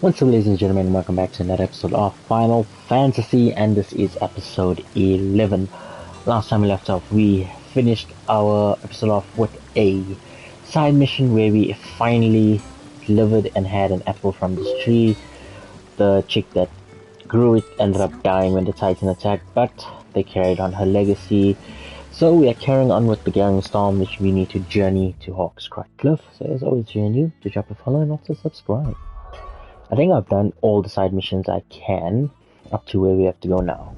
What's up, ladies and gentlemen? Welcome back to another episode of Final Fantasy, and this is episode 11. Last time we left off, we finished our episode off with a side mission where we finally delivered and had an apple from this tree. The chick that grew it ended up dying when the Titan attacked, but they carried on her legacy. So we are carrying on with the Garing Storm, which we need to journey to Hawk's Crag Cliff. So as always, join you to drop a follow and also subscribe. I think I've done all the side missions I can, up to where we have to go now.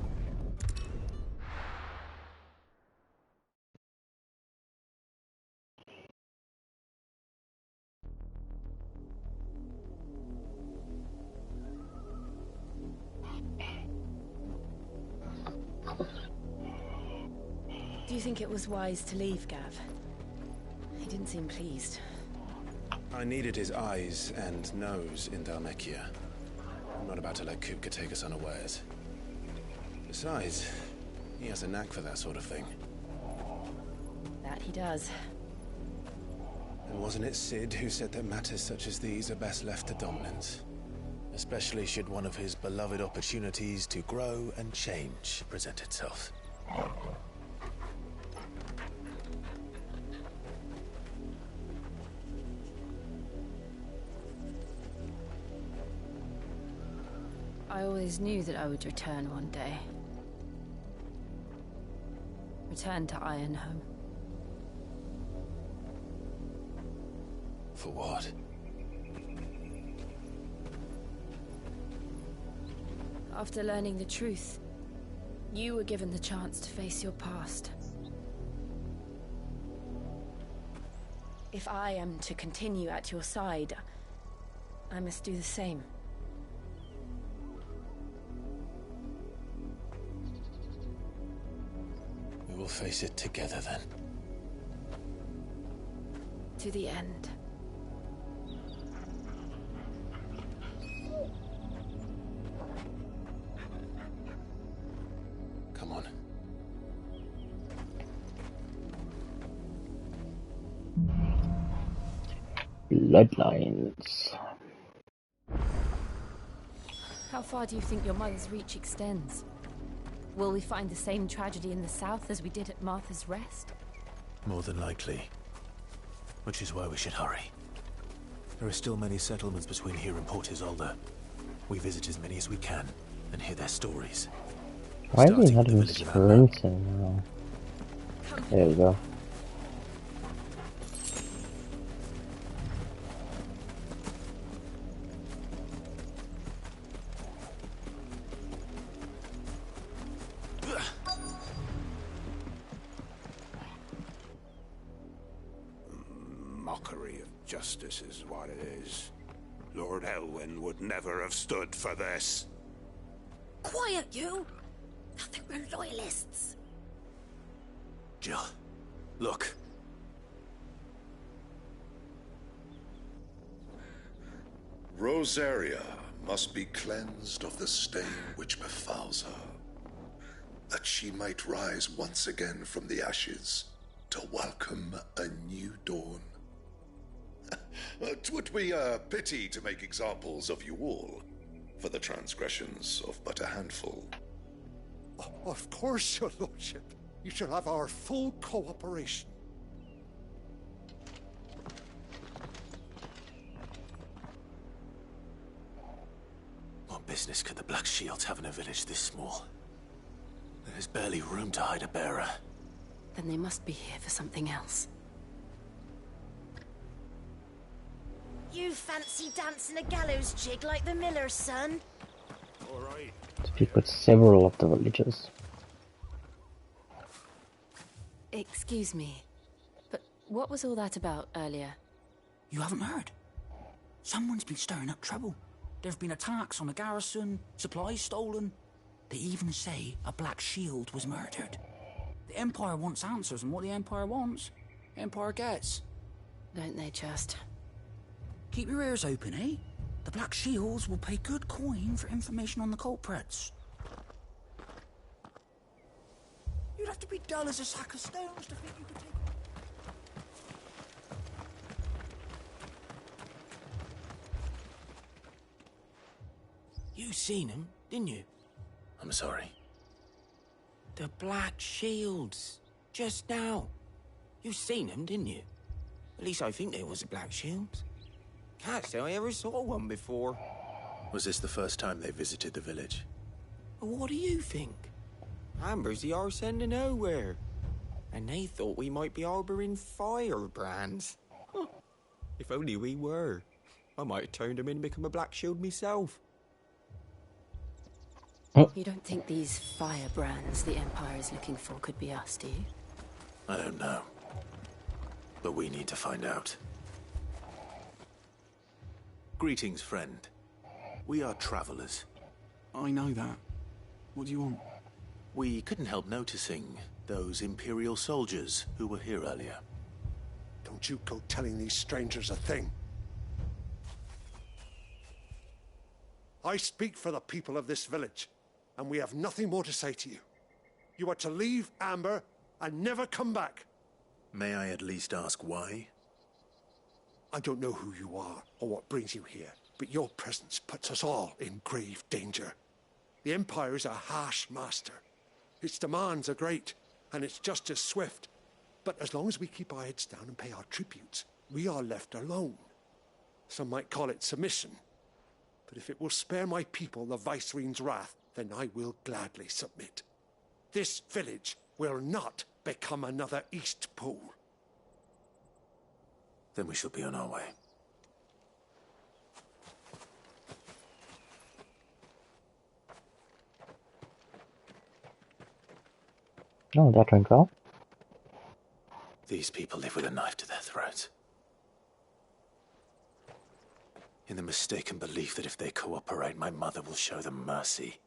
Do you think it was wise to leave, Gav? He didn't seem pleased. I needed his eyes and nose in Dhalmekia. I'm not about to let Kupka take us unawares. Besides, he has a knack for that sort of thing. That he does. And wasn't it Sid who said that matters such as these are best left to dominance? Especially should one of his beloved opportunities to grow and change present itself. I always knew that I would return one day. Return to Ironhome. For what? After learning the truth, you were given the chance to face your past. If I am to continue at your side, I must do the same. We will face it together then. To the end. Come on. Bloodlines. How far do you think your mother's reach extends? Will we find the same tragedy in the south as we did at Martha's Rest? More than likely. Which is why we should hurry. There are still many settlements between here and Port Isolde. We visit as many as we can and hear their stories. Why is he Starting not with the even village of Amber. sprinting now? There we go. Mockery of justice is what it is. Lord Elwyn would never have stood for this. Quiet, you! I think we're loyalists. Jill, look. Rosaria must be cleansed of the stain which befouls her, that she might rise once again from the ashes to welcome a new dawn. 'Twould be a pity to make examples of you all, for the transgressions of but a handful. Of course, your lordship. You shall have our full cooperation. What business could the Black Shields have in a village this small? There's barely room to hide a bearer. Then they must be here for something else. You fancy dancing a gallows jig like the miller's son? All right. Speak with several of the villagers. Excuse me, but what was all that about earlier? You haven't heard? Someone's been stirring up trouble. There have been attacks on the garrison, supplies stolen. They even say a Black Shield was murdered. The Empire wants answers, and what the Empire wants, Empire gets. Don't they just? Keep your ears open, eh? The Black Shields will pay good coin for information on the culprits. You'd have to be dull as a sack of stones to think you could take... You seen them, didn't you? I'm sorry. The Black Shields. Just now. You seen them, didn't you? At least I think they was the Black Shields. Can't say I ever saw one before. Was this the first time they visited the village? What do you think? Amber's the arse end of nowhere. And they thought we might be harboring firebrands. Huh. If only we were. I might have turned them in and become a Black Shield myself. You don't think these firebrands the Empire is looking for could be us, do you? I don't know. But we need to find out. Greetings, friend. We are travelers. I know that. What do you want? We couldn't help noticing those Imperial soldiers who were here earlier. Don't you go telling these strangers a thing. I speak for the people of this village, and we have nothing more to say to you. You are to leave Amber and never come back. May I at least ask why? I don't know who you are or what brings you here, but your presence puts us all in grave danger. The Empire is a harsh master. Its demands are great, and its justice swift. But as long as we keep our heads down and pay our tributes, we are left alone. Some might call it submission. But if it will spare my people the Viceroy's wrath, then I will gladly submit. This village will not become another East Pool. Then we shall be on our way. Oh, that went well. These people live with a knife to their throats. In the mistaken belief that if they cooperate, my mother will show them mercy.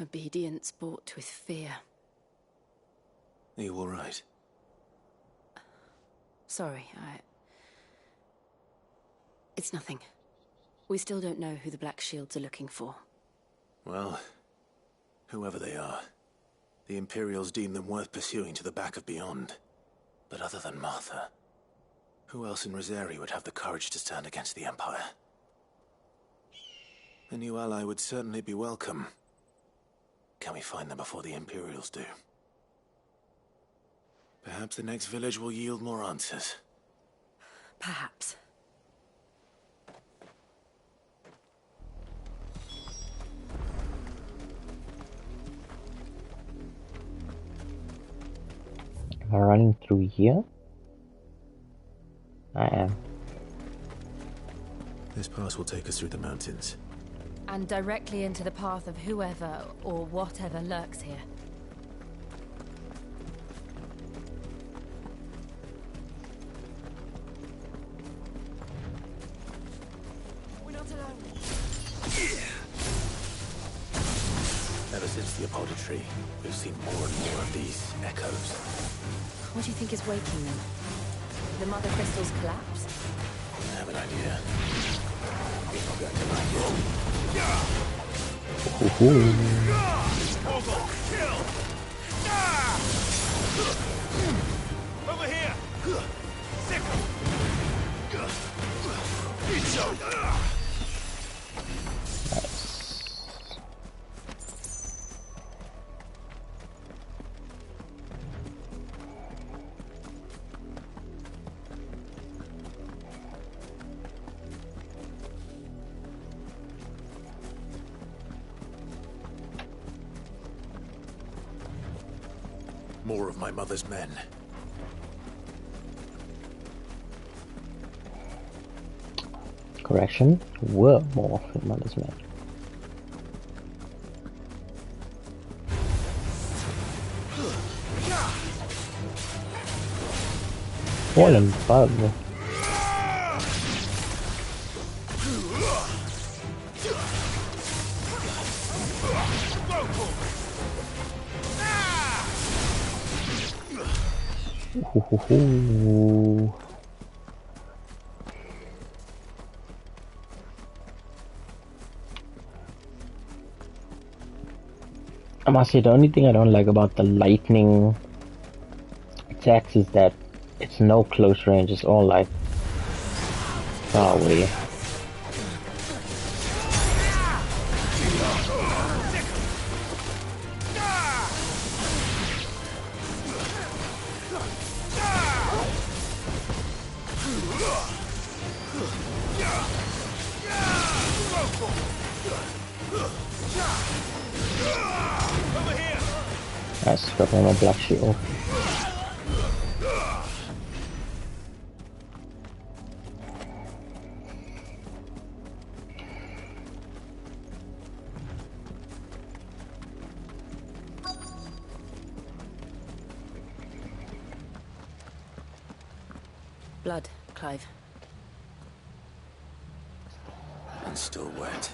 Obedience bought with fear. Are you all right? Sorry, It's nothing. We still don't know who the Black Shields are looking for. Well, whoever they are, the Imperials deem them worth pursuing to the back of beyond. But other than Martha, who else in Rosari would have the courage to stand against the Empire? A new ally would certainly be welcome. Can we find them before the Imperials do? Perhaps the next village will yield more answers. Perhaps. Am I running through here? I am. This pass will take us through the mountains. And directly into the path of whoever or whatever lurks here. We're not alone. Ever since the Apoditry, we've seen more and more of these echoes. What do you think is waking them? The Mother Crystal's collapse? I have an idea. You're going to like it. Over here! Sickle! More of my mother's men. Correction, were more of your mother's men. Fallen bug. Ooh. I must say, the only thing I don't like about the lightning attacks is that it's no close range, it's all like far away. got him a black shield. Blood, Clive. And still wet.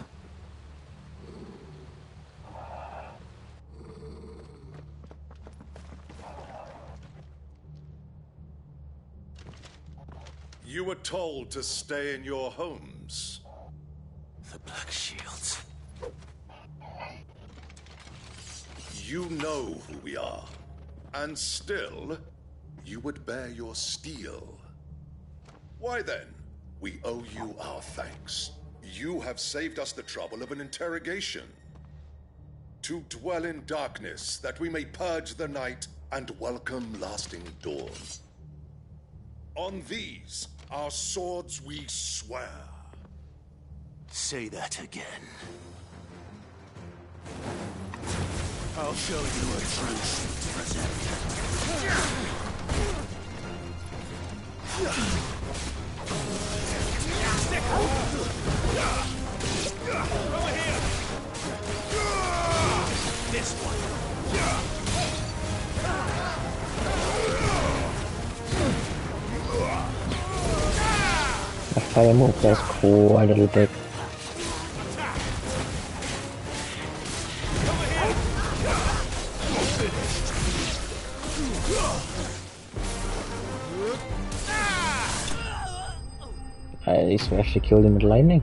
You were told to stay in your homes. The Black Shields. You know who we are. And still, you would bear your steel. Why then, we owe you our thanks. You have saved us the trouble of an interrogation. To dwell in darkness, that we may purge the night and welcome lasting dawn. On these, our swords we swear. Say that again. I'll show you a truth to present. Over here! This one. The fire move does quite a little bit. At least we actually killed him with lightning.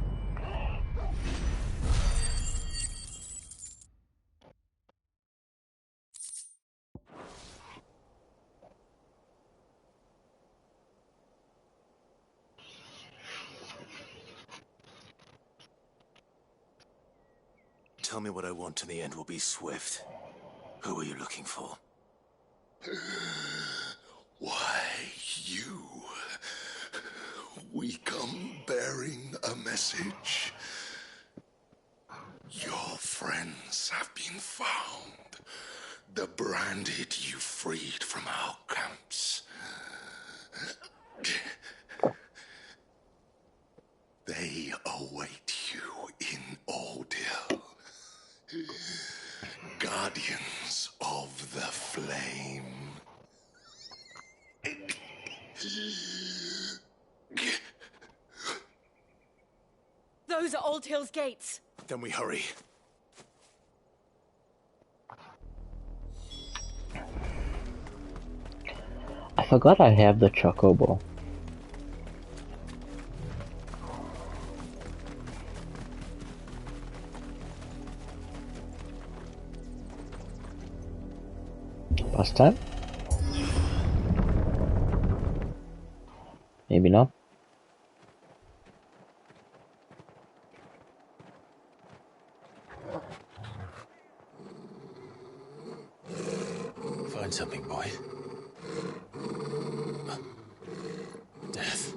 Tell me what I want and the end will be swift. Who are you looking for? Why, you. We come bearing a message. Your friends have been found. The branded you freed from our camps. They await you in Ordeal. Guardians of the Flame. Those are Old Hill's gates. Then we hurry. I forgot I have the chocobo. Last time? Maybe not. Find something, boy. Death.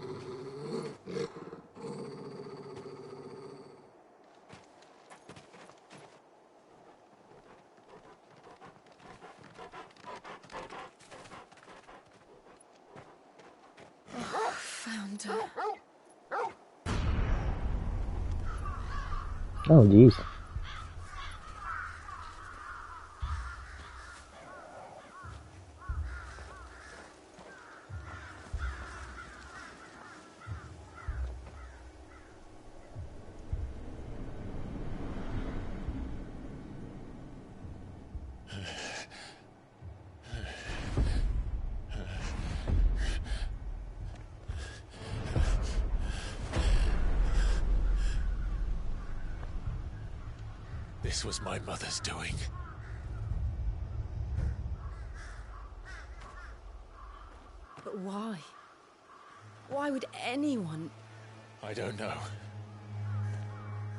Found her. Oh, jeez. This was my mother's doing. But why? Why would anyone... I don't know.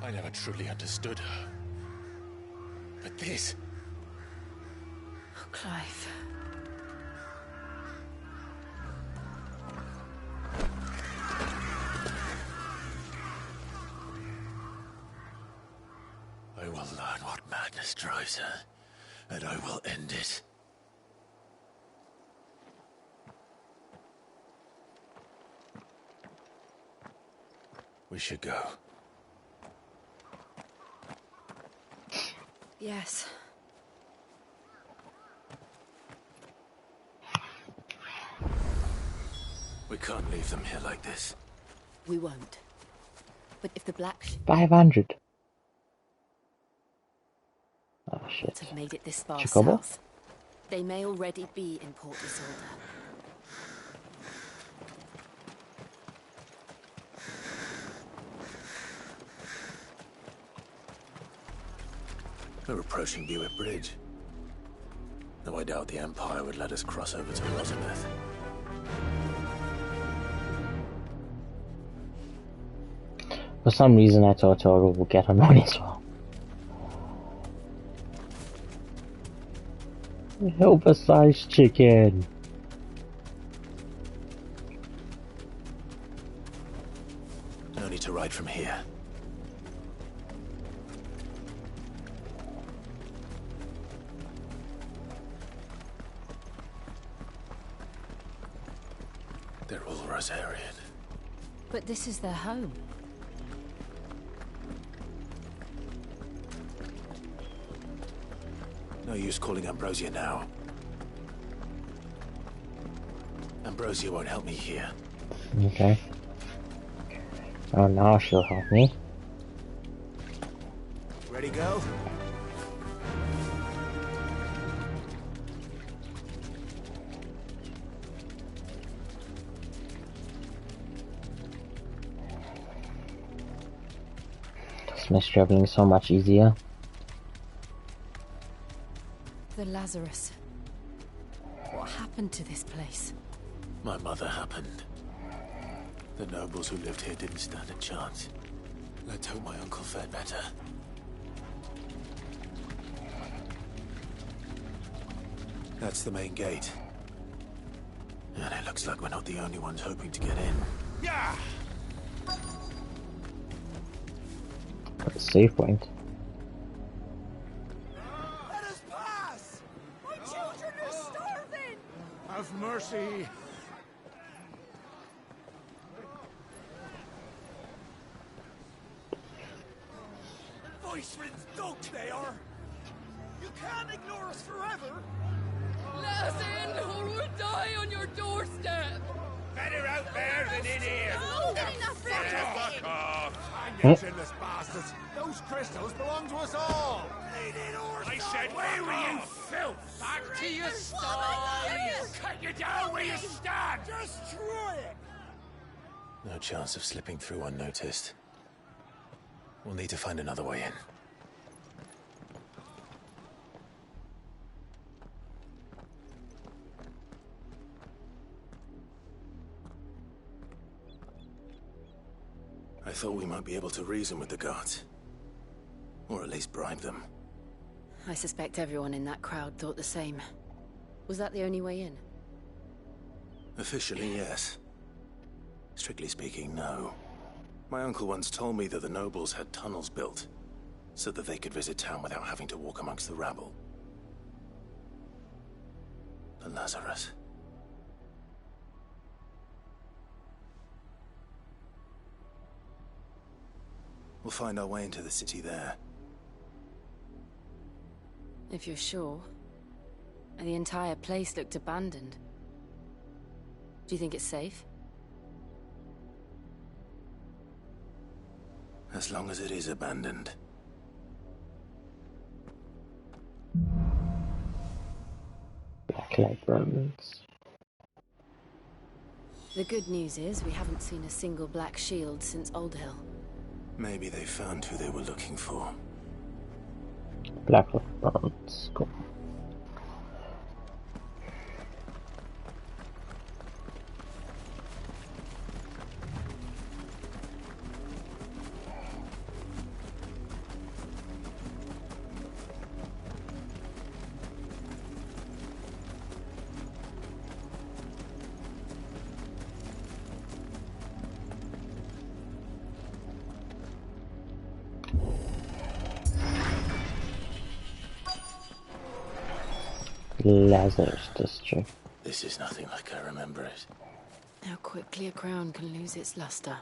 I never truly understood her. But this... Oh, Clive. I will learn what madness drives her, and I will end it. We should go. Yes. We can't leave them here like this. We won't. But if the Black 500. Oh shit. have made it this far Chocobo? south, they may already be in Port Isolde. We're approaching Buick Bridge. Though I doubt the Empire would let us cross over to Elizabeth. For some reason I thought Toro would get on money as well. Oversized chicken. No need to ride from here. They're all Rosarian. But this is their home. No use calling Ambrosia now. Ambrosia won't help me here. Okay. Oh, now she'll help me. Ready, go? This makes traveling so much easier. The Lazarus. What happened to this place? My mother happened. The nobles who lived here didn't stand a chance. Let's hope my uncle fared better. That's the main gate. And it looks like we're not the only ones hoping to get in. Yeah! Save point. Let us pass! My children are starving! Have mercy! Voiceman's dogs they are! You can't ignore us forever! Let us in or we'll die on your doorstep! Better out there than in here! Oh, enough for Fuck off! Huh? Shameless bastards! Those crystals belong to us all! I said, where were you, filth? Back to your sties! Cut you down where you stand! Destroy it! No chance of slipping through unnoticed. We'll need to find another way in. I thought we might be able to reason with the guards. Or at least bribe them. I suspect everyone in that crowd thought the same. Was that the only way in? Officially, yes. Strictly speaking, no. My uncle once told me that the nobles had tunnels built, so that they could visit town without having to walk amongst the rabble. The Lazarus. We'll find our way into the city there. If you're sure. The entire place looked abandoned. Do you think it's safe? As long as it is abandoned. Blacklight burns. The good news is we haven't seen a single black shield since Old Hill. Maybe they found who they were looking for. Blacklight burns. Cool. Lazarus district. This is nothing like I remember it. How quickly a crown can lose its luster.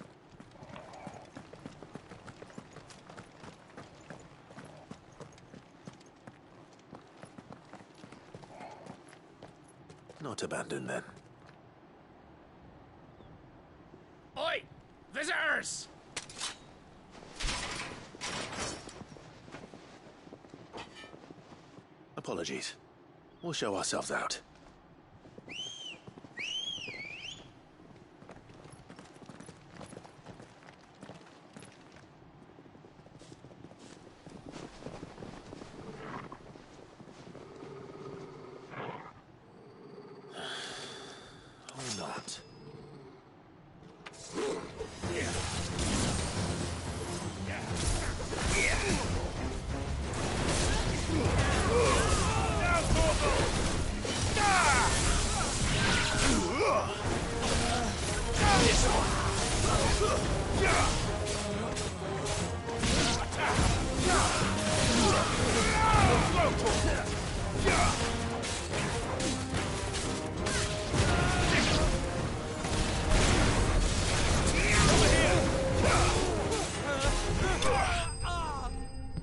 not abandon then. Oi! Visitors! Apologies. We'll show ourselves out. Or not.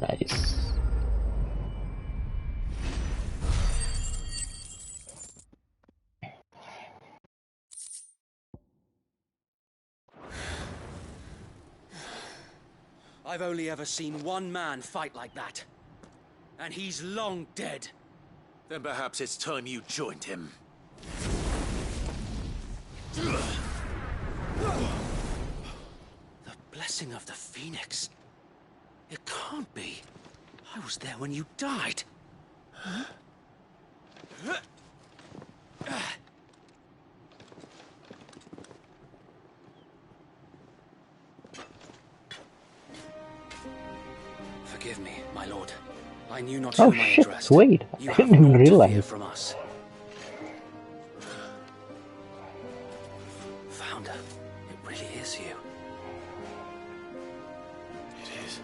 Nice. I've only ever seen one man fight like that. And he's long dead. Then perhaps it's time you joined him. The blessing of the Phoenix. It can't be. I was there when you died. Huh? Forgive me, my lord. I knew not Oh whom I shit, addressed. Wade. You I have didn't even naught to fear realize. from us. Founder, it really is you. It is.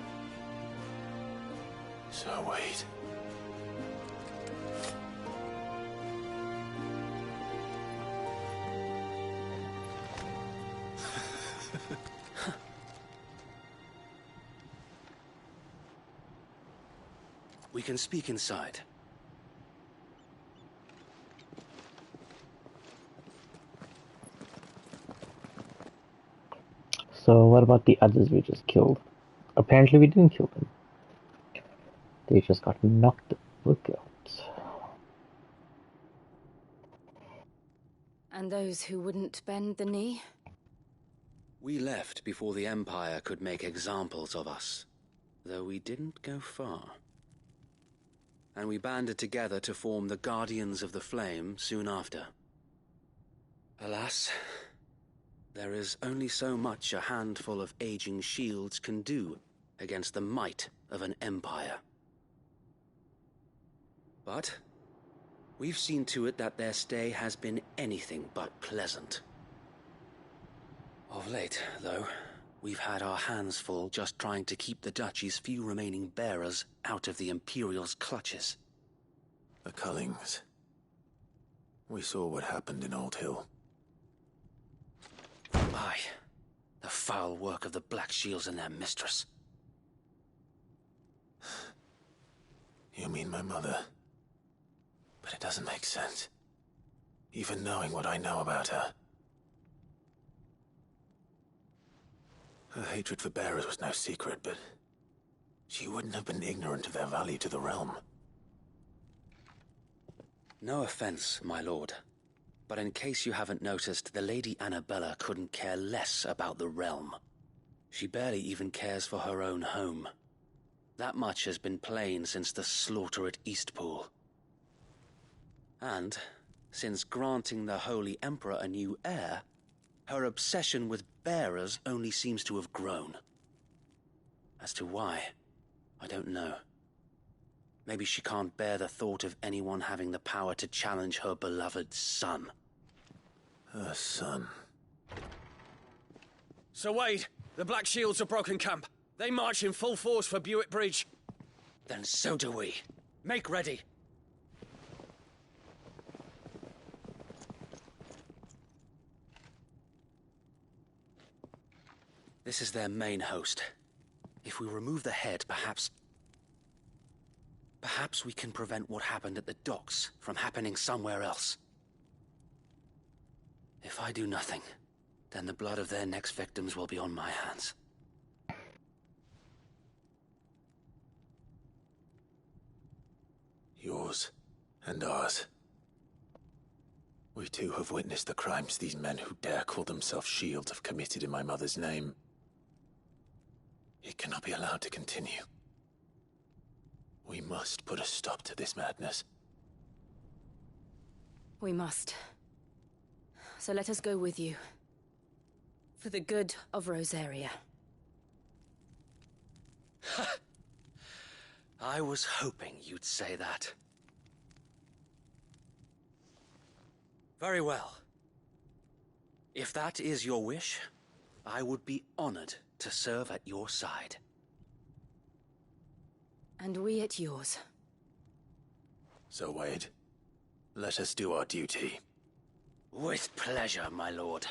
So wait. We can speak inside. So what about the others we just killed? Apparently we didn't kill them. They just got knocked the fuck out. And those who wouldn't bend the knee? We left before the Empire could make examples of us, though we didn't go far. And we banded together to form the Guardians of the Flame soon after. Alas, there is only so much a handful of aging shields can do against the might of an empire. But we've seen to it that their stay has been anything but pleasant. Of late, though, we've had our hands full just trying to keep the Duchy's few remaining bearers out of the Imperial's clutches. The Cullings. We saw what happened in Old Hill. Aye. The foul work of the Black Shields and their mistress. You mean my mother? But it doesn't make sense. Even knowing what I know about her. Her hatred for bearers was no secret, but she wouldn't have been ignorant of their value to the realm. No offense, my lord, but in case you haven't noticed, the Lady Annabella couldn't care less about the realm. She barely even cares for her own home. That much has been plain since the slaughter at Eastpool. And, since granting the Holy Emperor a new heir, her obsession with bearers only seems to have grown. As to why, I don't know. Maybe she can't bear the thought of anyone having the power to challenge her beloved son. Her son. Sir Wade, the Black Shields have broken camp. They march in full force for Buick Bridge. Then so do we. Make ready. This is their main host. If we remove the head, perhaps we can prevent what happened at the docks from happening somewhere else. If I do nothing, then the blood of their next victims will be on my hands. Yours and ours. We too have witnessed the crimes these men who dare call themselves shields have committed in my mother's name. It cannot be allowed to continue. We must put a stop to this madness. We must. So let us go with you. For the good of Rosaria. I was hoping you'd say that. Very well. If that is your wish, I would be honored to serve at your side. And we at yours. So, Wade, let us do our duty. With pleasure, my lord.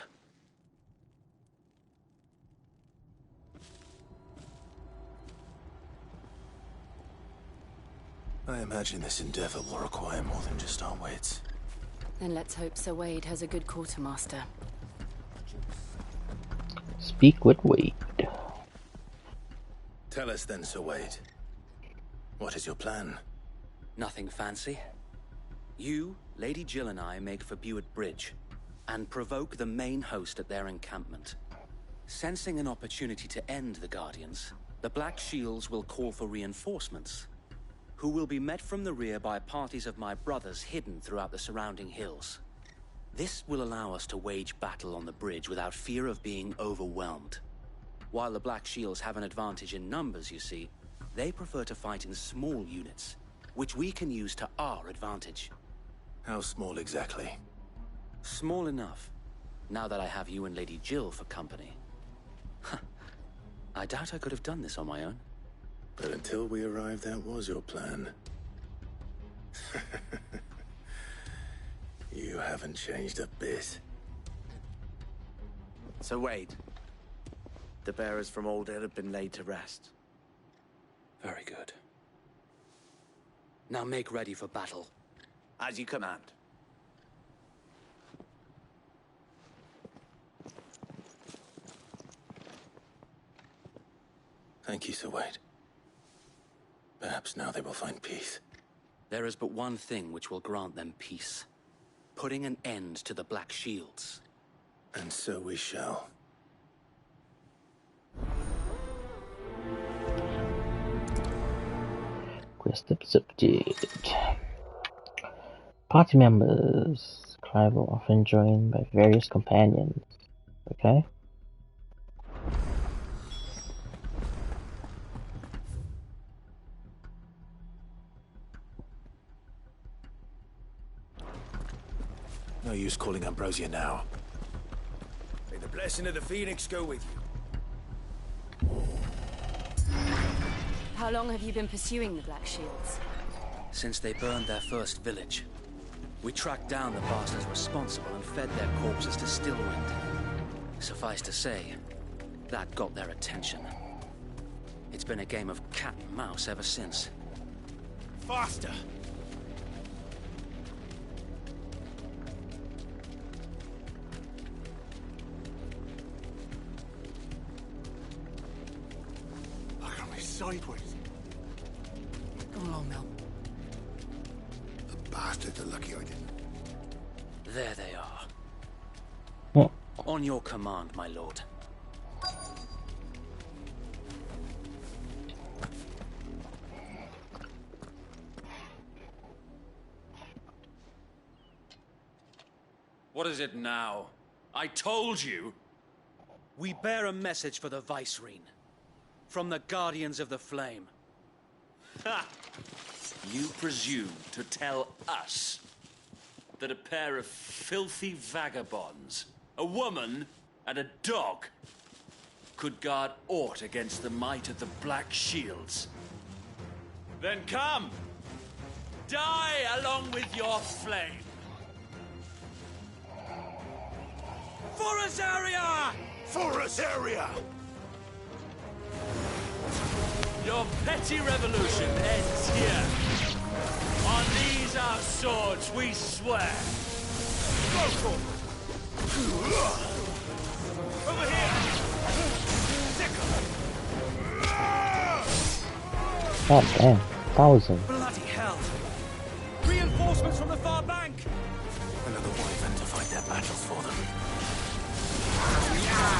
I imagine this endeavor will require more than just our wits. Then let's hope Sir Wade has a good quartermaster. Speak with Wade. Tell us then, Sir Wade. What is your plan? Nothing fancy. You, Lady Jill and I make for Buett Bridge, and provoke the main host at their encampment. Sensing an opportunity to end the Guardians, the Black Shields will call for reinforcements, who will be met from the rear by parties of my brothers hidden throughout the surrounding hills. This will allow us to wage battle on the bridge without fear of being overwhelmed. While the Black Shields have an advantage in numbers, you see, they prefer to fight in small units, which we can use to our advantage. How small exactly? Small enough, now that I have you and Lady Jill for company. I doubt I could have done this on my own. But until we arrived, that was your plan. You haven't changed a bit. So Wade, the bearers from Old Ed have been laid to rest. Very good. Now make ready for battle. As you command. Thank you, Sir Wade. Perhaps now they will find peace. There is but one thing which will grant them peace. Putting an end to the Black Shields. And so we shall. Quest accepted. Party members. Clive are often joined by various companions. Okay. No use calling Ambrosia now. May the blessing of the Phoenix go with you. How long have you been pursuing the Black Shields? Since they burned their first village. We tracked down the bastards responsible and fed their corpses to Stillwind. Suffice to say, that got their attention. It's been a game of cat and mouse ever since. Faster! Look at me sideways. Come along, Mel. The bastards are lucky I didn't. There they are. What? On your command, my lord. What is it now? I told you! We bear a message for the Vicereine. From the Guardians of the Flame. Ha! You presume to tell us that a pair of filthy vagabonds, a woman and a dog, could guard aught against the might of the Black Shields? Then come! Die along with your flame! For Rosaria! For Rosaria! Your petty revolution ends here. On these our swords we swear. Go for it! God damn, 1,000. Bloody hell! Reinforcements from the far bank! Another wyvern to fight their battles for them.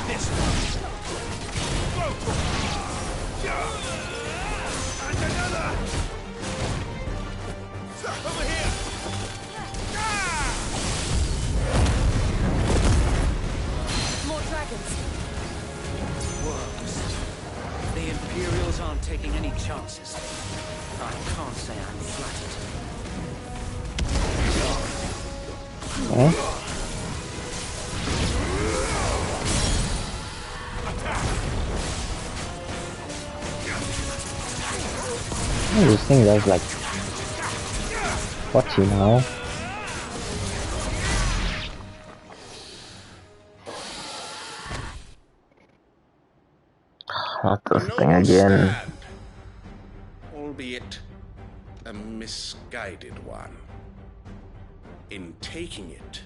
This one! And another! Over here! More dragons. Works. The Imperials aren't taking any chances. I can't say I'm flattered. Huh? This thing does like what you know. Not this thing again. Albeit a misguided one. In taking it,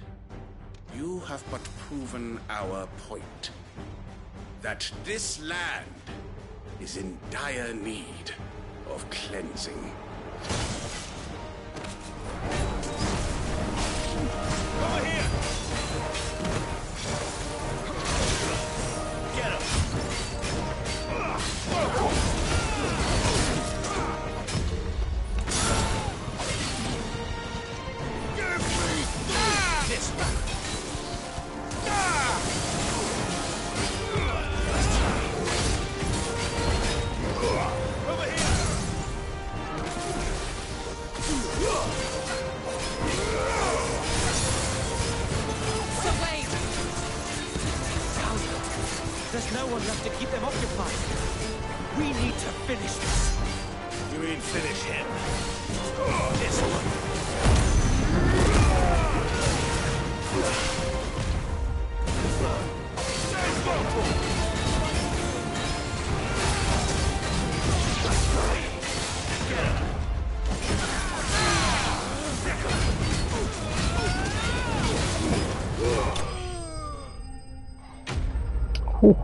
you have but proven our point. That this land is in dire need of cleansing. Over here! Get him! Give me this one! Over here! There's no one left to keep them occupied. We need to finish this. You mean finish him? This one. Whew.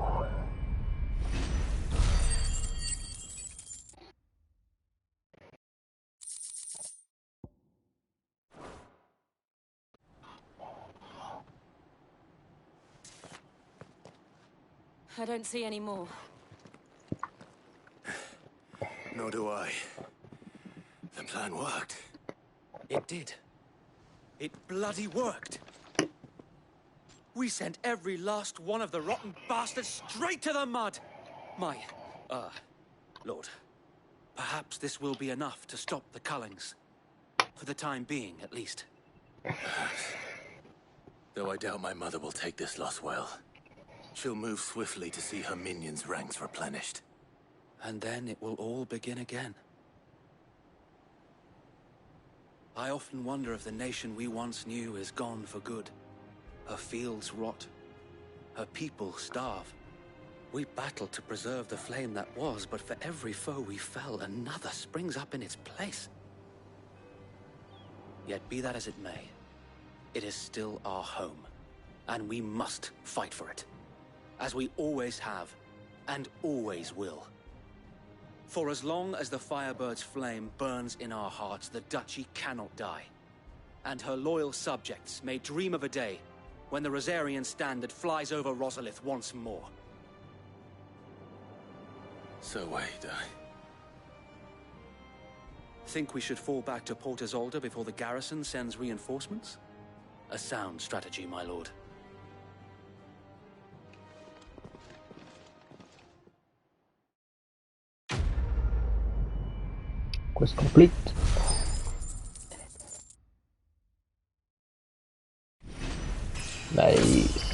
I don't see any more. Nor do I. The plan worked. It did. It bloody worked. We sent every last one of the rotten bastards straight to the mud. Lord, perhaps this will be enough to stop the Cullings. For the time being, at least. Though I doubt my mother will take this loss well. She'll move swiftly to see her minions' ranks replenished. And then it will all begin again. I often wonder if the nation we once knew is gone for good. Her fields rot. Her people starve. We battled to preserve the flame that was, but for every foe we fell, another springs up in its place. Yet be that as it may, it is still our home, and we must fight for it. As we always have, and always will. For as long as the Firebird's flame burns in our hearts, the Duchy cannot die. And her loyal subjects may dream of a day when the Rosarian standard flies over Rosalith once more. So wait, Think we should fall back to Port Isolde before the garrison sends reinforcements? A sound strategy, my lord. Quest complete. Nice.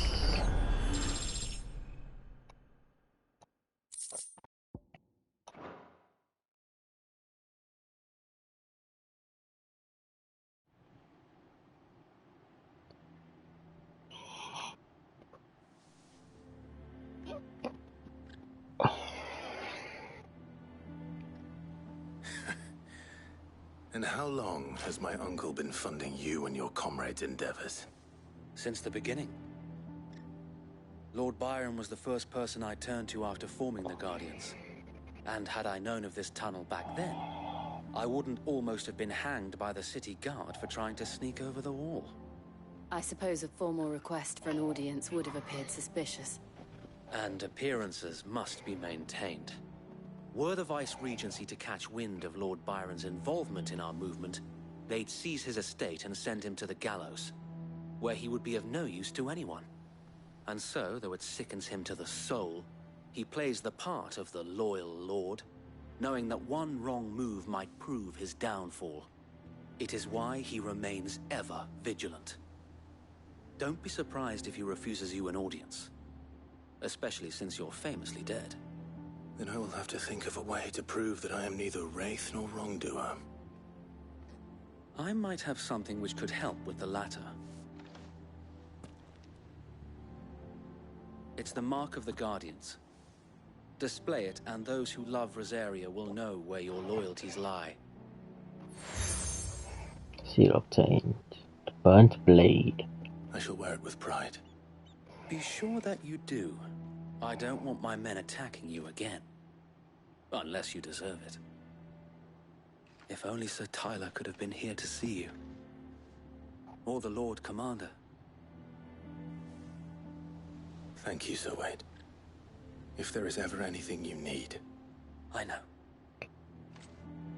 And how long has my uncle been funding you and your comrades' endeavors? Since the beginning. Lord Byron was the first person I turned to after forming the Guardians. And had I known of this tunnel back then, I wouldn't almost have been hanged by the city guard for trying to sneak over the wall. I suppose a formal request for an audience would have appeared suspicious. And appearances must be maintained. Were the Vice-Regency to catch wind of Lord Byron's involvement in our movement, they'd seize his estate and send him to the gallows, where he would be of no use to anyone. And so, though it sickens him to the soul, he plays the part of the loyal lord, knowing that one wrong move might prove his downfall. It is why he remains ever vigilant. Don't be surprised if he refuses you an audience, especially since you're famously dead. Then I will have to think of a way to prove that I am neither wraith nor wrongdoer. I might have something which could help with the latter. It's the mark of the Guardians. Display it, and those who love Rosaria will know where your loyalties lie. Seal obtained. The burnt blade. I shall wear it with pride. Be sure that you do. I don't want my men attacking you again. Unless you deserve it. If only Sir Tyler could have been here to see you. Or the Lord Commander. Thank you, Sir Wade. If there is ever anything you need. I know.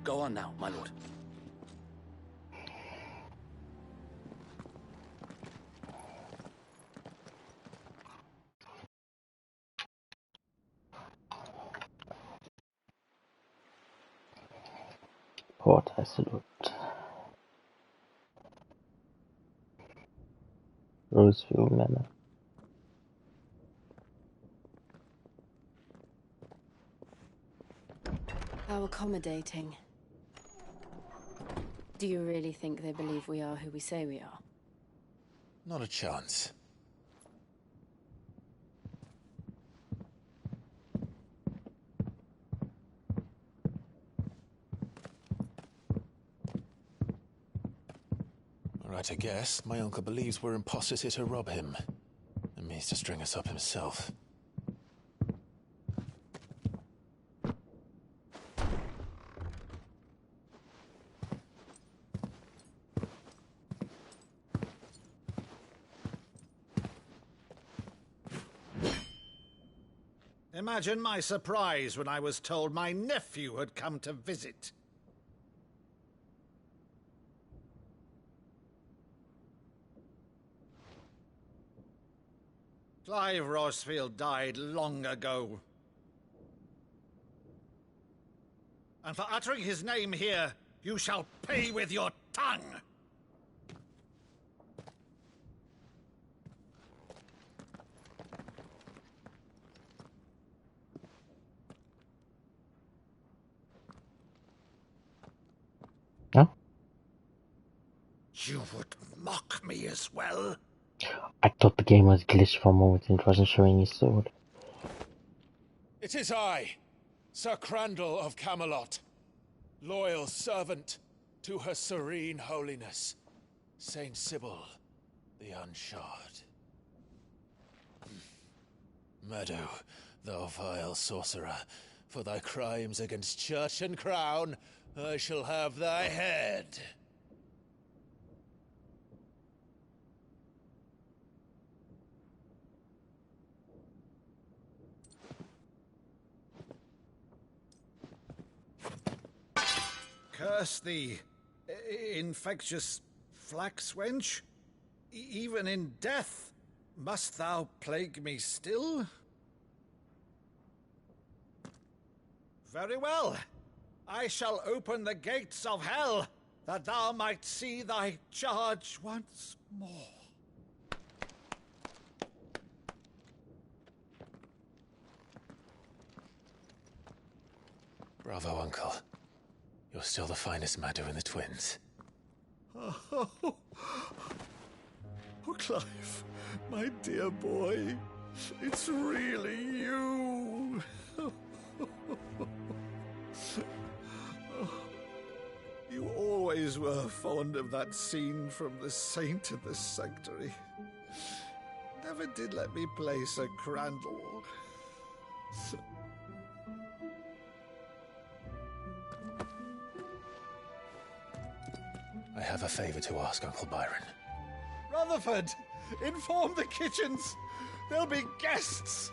Go on now, my lord. Port I salute. Roseville Manor. How accommodating. Do you really think they believe we are who we say we are? Not a chance. Right, to guess, my uncle believes we're imposters here to rob him, and means to string us up himself. Imagine my surprise when I was told my nephew had come to visit. Clive Rosefield died long ago. And for uttering his name here, you shall pay with your tongue! Huh? You would mock me as well? I thought the game was glitched for a moment and it wasn't showing his sword. It is I, Sir Crandall of Camelot, loyal servant to Her Serene Holiness, Saint Sybil the Unshod. Meadow, thou vile sorcerer, for thy crimes against church and crown, I shall have thy head. Curse thee, infectious flax wench. Even in death, must thou plague me still? Very well. I shall open the gates of hell, that thou might see thy charge once more. Bravo, Uncle. You're still the finest Maddo in the twins. Oh, Clive, my dear boy, it's really you. You always were fond of that scene from The Saint in the Sanctuary. Never did let me play Sir Crandall. I have a favor to ask, Uncle Byron. Rutherford, inform the kitchens. There'll be guests.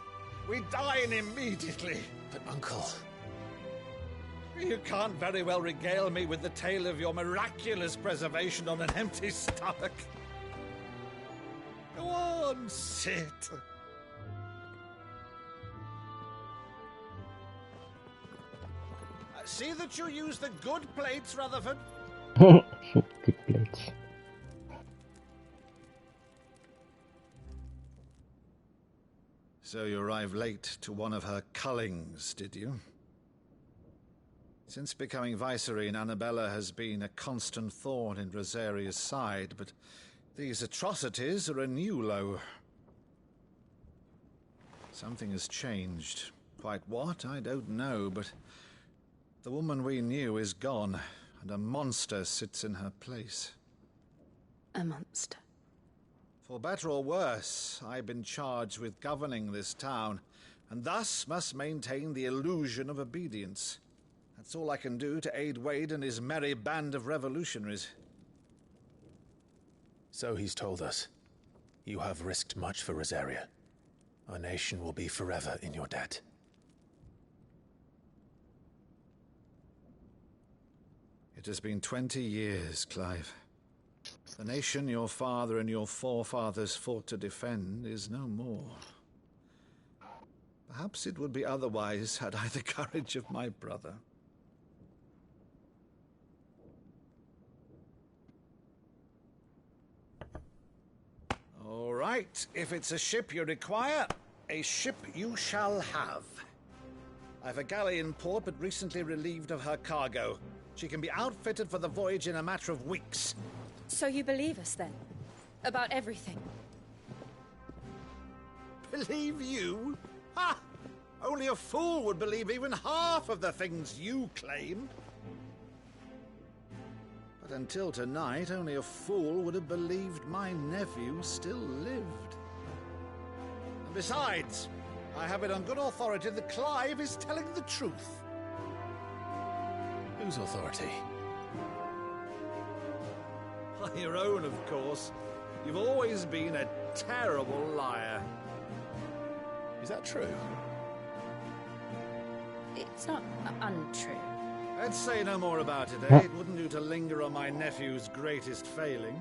We dine immediately. But, Uncle... You can't very well regale me with the tale of your miraculous preservation on an empty stomach. Go on, sit. See that you use the good plates, Rutherford. Good plates. So you arrived late to one of her cullings, did you? Since becoming Vicereine, Annabella has been a constant thorn in Rosaria's side, but these atrocities are a new low. Something has changed. Quite what, I don't know, but the woman we knew is gone, and a monster sits in her place. A monster? For better or worse, I've been charged with governing this town, and thus must maintain the illusion of obedience. That's all I can do to aid Wade and his merry band of revolutionaries. So he's told us. You have risked much for Rosaria. Our nation will be forever in your debt. It has been 20 years, Clive. The nation your father and your forefathers fought to defend is no more. Perhaps it would be otherwise had I the courage of my brother. All right, if it's a ship you require, a ship you shall have. I've a galley in port, but recently relieved of her cargo. She can be outfitted for the voyage in a matter of weeks. So you believe us, then? About everything? Believe you? Ha! Only a fool would believe even half of the things you claim. But until tonight, only a fool would have believed my nephew still lived. And besides, I have it on good authority that Clive is telling the truth. Whose authority? Your own, of course. You've always been a terrible liar. Is that true? It's not untrue. Let's say no more about it, eh? It wouldn't do to linger on my nephew's greatest failing.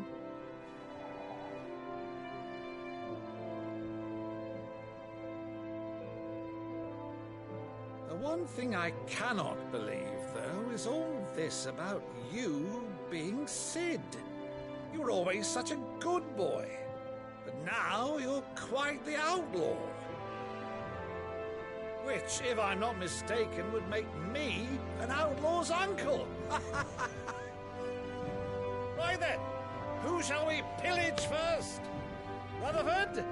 The one thing I cannot believe, though, is all this about you being Sid. You were always such a good boy, but now you're quite the outlaw. Which, if I'm not mistaken, would make me an outlaw's uncle. Right then, who shall we pillage first? Rutherford,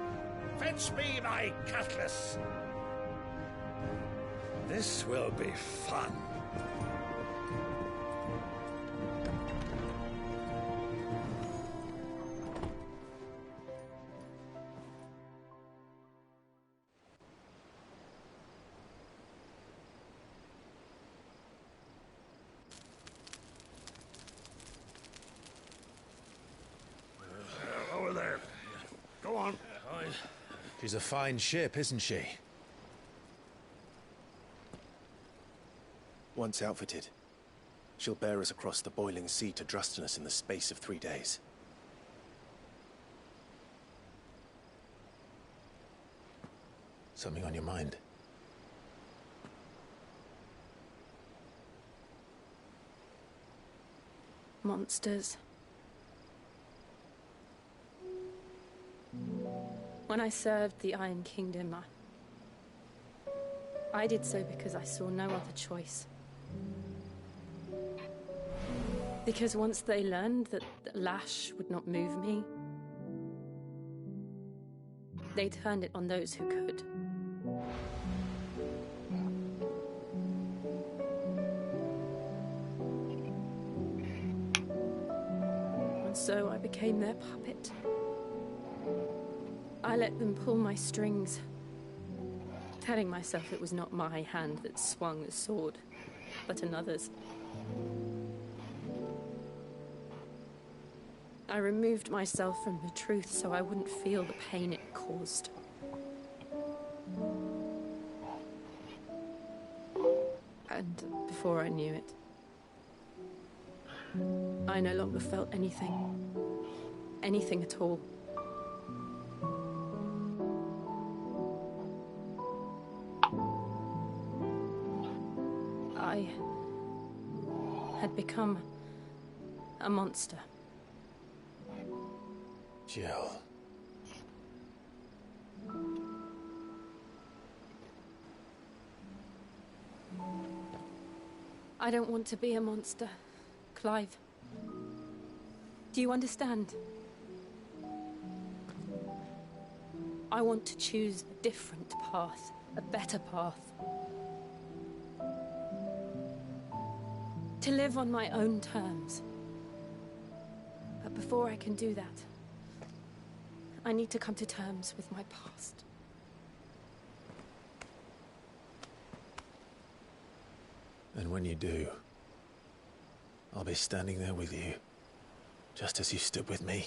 fetch me my cutlass. This will be fun. Over there. Go on. She's a fine ship, isn't she? Once outfitted, she'll bear us across the boiling sea to Drustinus in the space of 3 days. Something on your mind? Monsters. When I served the Iron Kingdom, I did so because I saw no other choice. Because once they learned that the lash would not move me, they turned it on those who could. And so I became their puppet. I let them pull my strings, telling myself it was not my hand that swung the sword, but another's. I removed myself from the truth so I wouldn't feel the pain it caused. And before I knew it, I no longer felt anything. Anything at all. I had become a monster. Jill. I don't want to be a monster, Clive. Do you understand? I want to choose a different path, a better path. To live on my own terms. But before I can do that, I need to come to terms with my past. And when you do, I'll be standing there with you, just as you stood with me.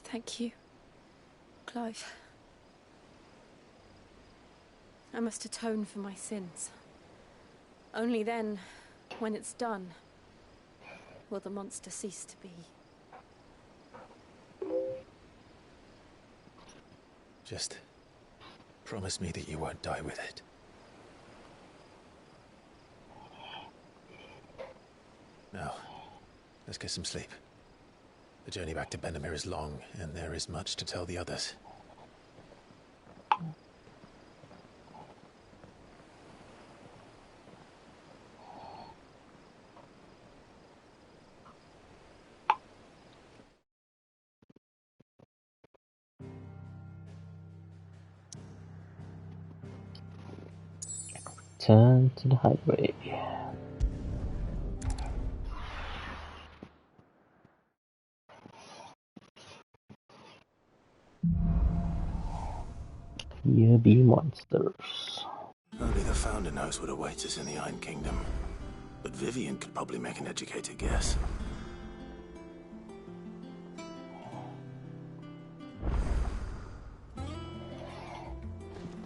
Thank you, Clive. I must atone for my sins. Only then, when it's done, will the monster cease to be. Just promise me that you won't die with it. Now, let's get some sleep. The journey back to Benamir is long, and there is much to tell the others. Turn to the highway. Here be monsters. Only the Founder knows what awaits us in the Iron Kingdom. But Vivian could probably make an educated guess.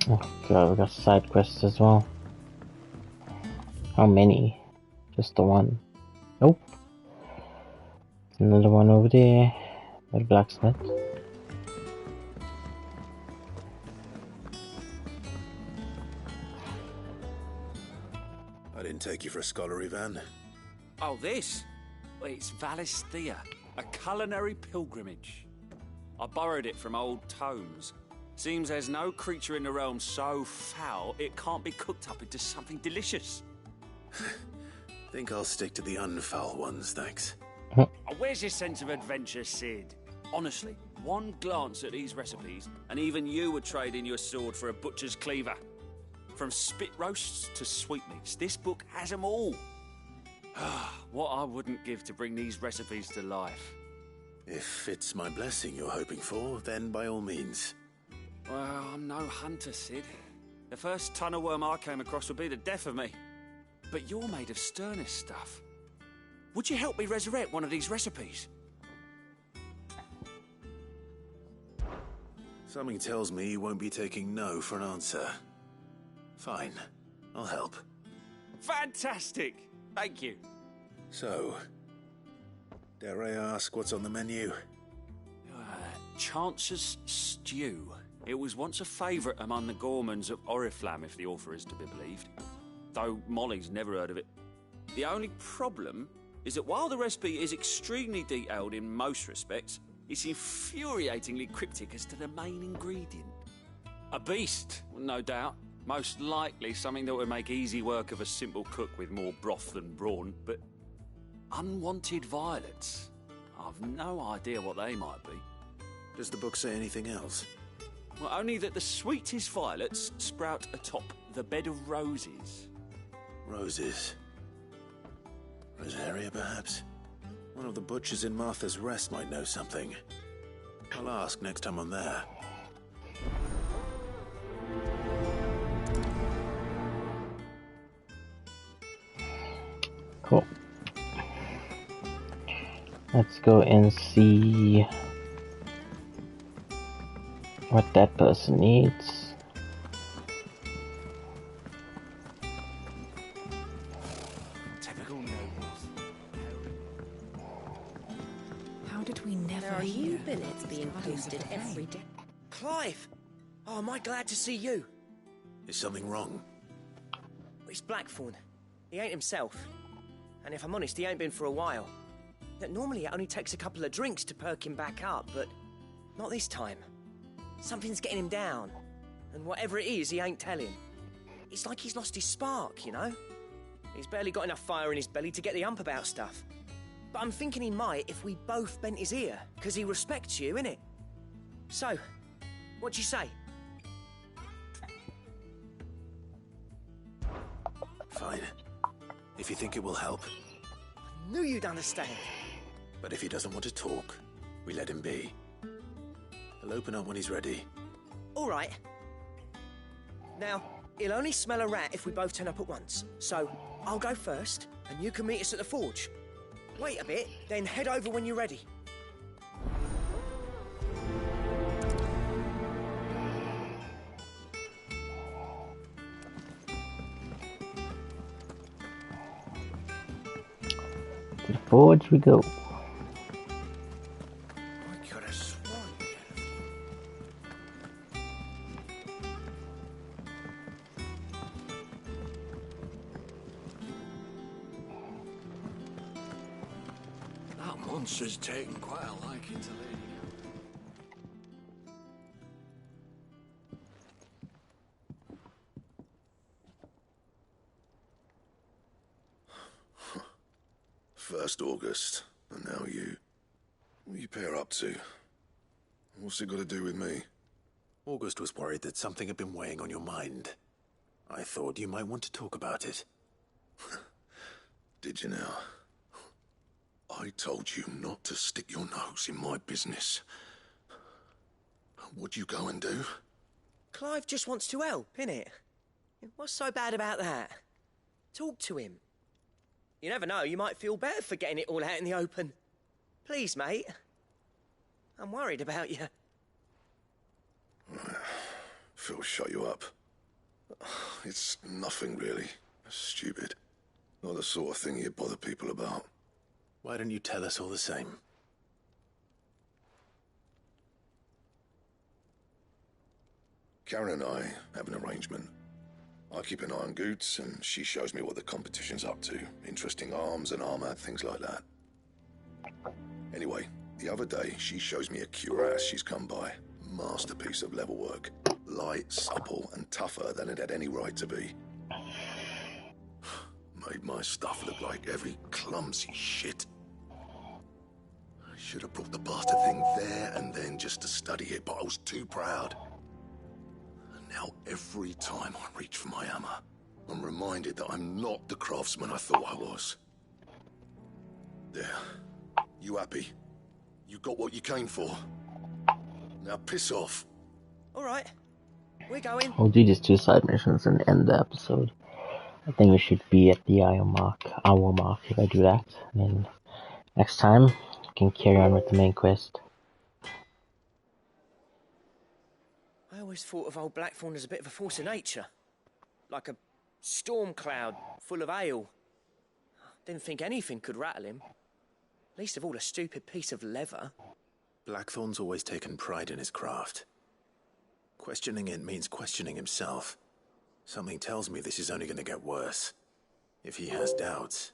Oh god, we got side quests as well. How many? Just the one. Nope. Another one over there. By the blacksmith. I didn't take you for a scholarly van. Oh, this? Well, it's Valisthea, a culinary pilgrimage. I borrowed it from old tomes. Seems there's no creature in the realm so foul it can't be cooked up into something delicious. Think I'll stick to the unfoul ones, thanks. Oh, where's your sense of adventure, Sid? Honestly, one glance at these recipes, and even you would trade in your sword for a butcher's cleaver. From spit roasts to sweetmeats, this book has them all. What I wouldn't give to bring these recipes to life. If it's my blessing you're hoping for, then by all means. Well, I'm no hunter, Sid. The first tunnel worm I came across would be the death of me. But you're made of sterner stuff. Would you help me resurrect one of these recipes? Something tells me you won't be taking no for an answer. Fine, I'll help. Fantastic! Thank you. So, dare I ask what's on the menu? Chance's Stew. It was once a favourite among the gourmands of Oriflamme, if the author is to be believed. Though Molly's never heard of it. The only problem is that while the recipe is extremely detailed in most respects, it's infuriatingly cryptic as to the main ingredient. A beast, no doubt. Most likely something that would make easy work of a simple cook with more broth than brawn, but unwanted violets. I've no idea what they might be. Does the book say anything else? Well, only that the sweetest violets sprout atop the bed of roses. Roses. Rosaria, perhaps? One of the butchers in Martha's Rest might know something. I'll ask next time I'm there. Cool. Let's go and see what that person needs. Typical nobles. How did we never There are hear new of billets these being bodies posted of the every Fae? day. Clive! Oh, am I glad to see you? Is something wrong? It's Blackthorn. He ain't himself. And if I'm honest, he ain't been for a while. Normally it only takes a couple of drinks to perk him back up, but not this time. Something's getting him down. And whatever it is, he ain't telling. It's like he's lost his spark, you know? He's barely got enough fire in his belly to get the ump about stuff. But I'm thinking he might if we both bent his ear, because he respects you, innit? So, what do you say? Fine. If you think it will help. Knew you'd understand. But if he doesn't want to talk, we let him be. He'll open up when he's ready. All right. Now, he'll only smell a rat if we both turn up at once. So, I'll go first, and you can meet us at the forge. Wait a bit, then head over when you're ready. To the forge we go. I could have sworn we had a few. That monster's taken quite a liking to Lady. First August, and now you. What are you pair up to? What's it got to do with me? August was worried that something had been weighing on your mind. I thought you might want to talk about it. Did you now? I told you not to stick your nose in my business. What'd you go and do? Clive just wants to help, innit? What's so bad about that? Talk to him. You never know, you might feel better for getting it all out in the open. Please, mate. I'm worried about you. Phil, shut you up. It's nothing really. Stupid. Not the sort of thing you bother people about. Why don't you tell us all the same? Karen and I have an arrangement. I keep an eye on Goots, and she shows me what the competition's up to. Interesting arms and armor, things like that. Anyway, the other day, she shows me a cuirass she's come by. Masterpiece of level work. Light, supple, and tougher than it had any right to be. Made my stuff look like every clumsy shit. I should have brought the bastard thing there and then just to study it, but I was too proud. And now every time I reach for my hammer, I'm reminded that I'm not the craftsman I thought I was. There. You happy? You got what you came for? Now piss off. All right. We're going. We'll do these 2 side missions and end the episode. I think we should be at the hour mark if I do that. And then next time, we can carry on with the main quest. I always thought of old Blackthorn as a bit of a force of nature. Like a storm cloud full of ale. Didn't think anything could rattle him. Least of all a stupid piece of leather. Blackthorn's always taken pride in his craft. Questioning it means questioning himself. Something tells me this is only going to get worse. If he has doubts,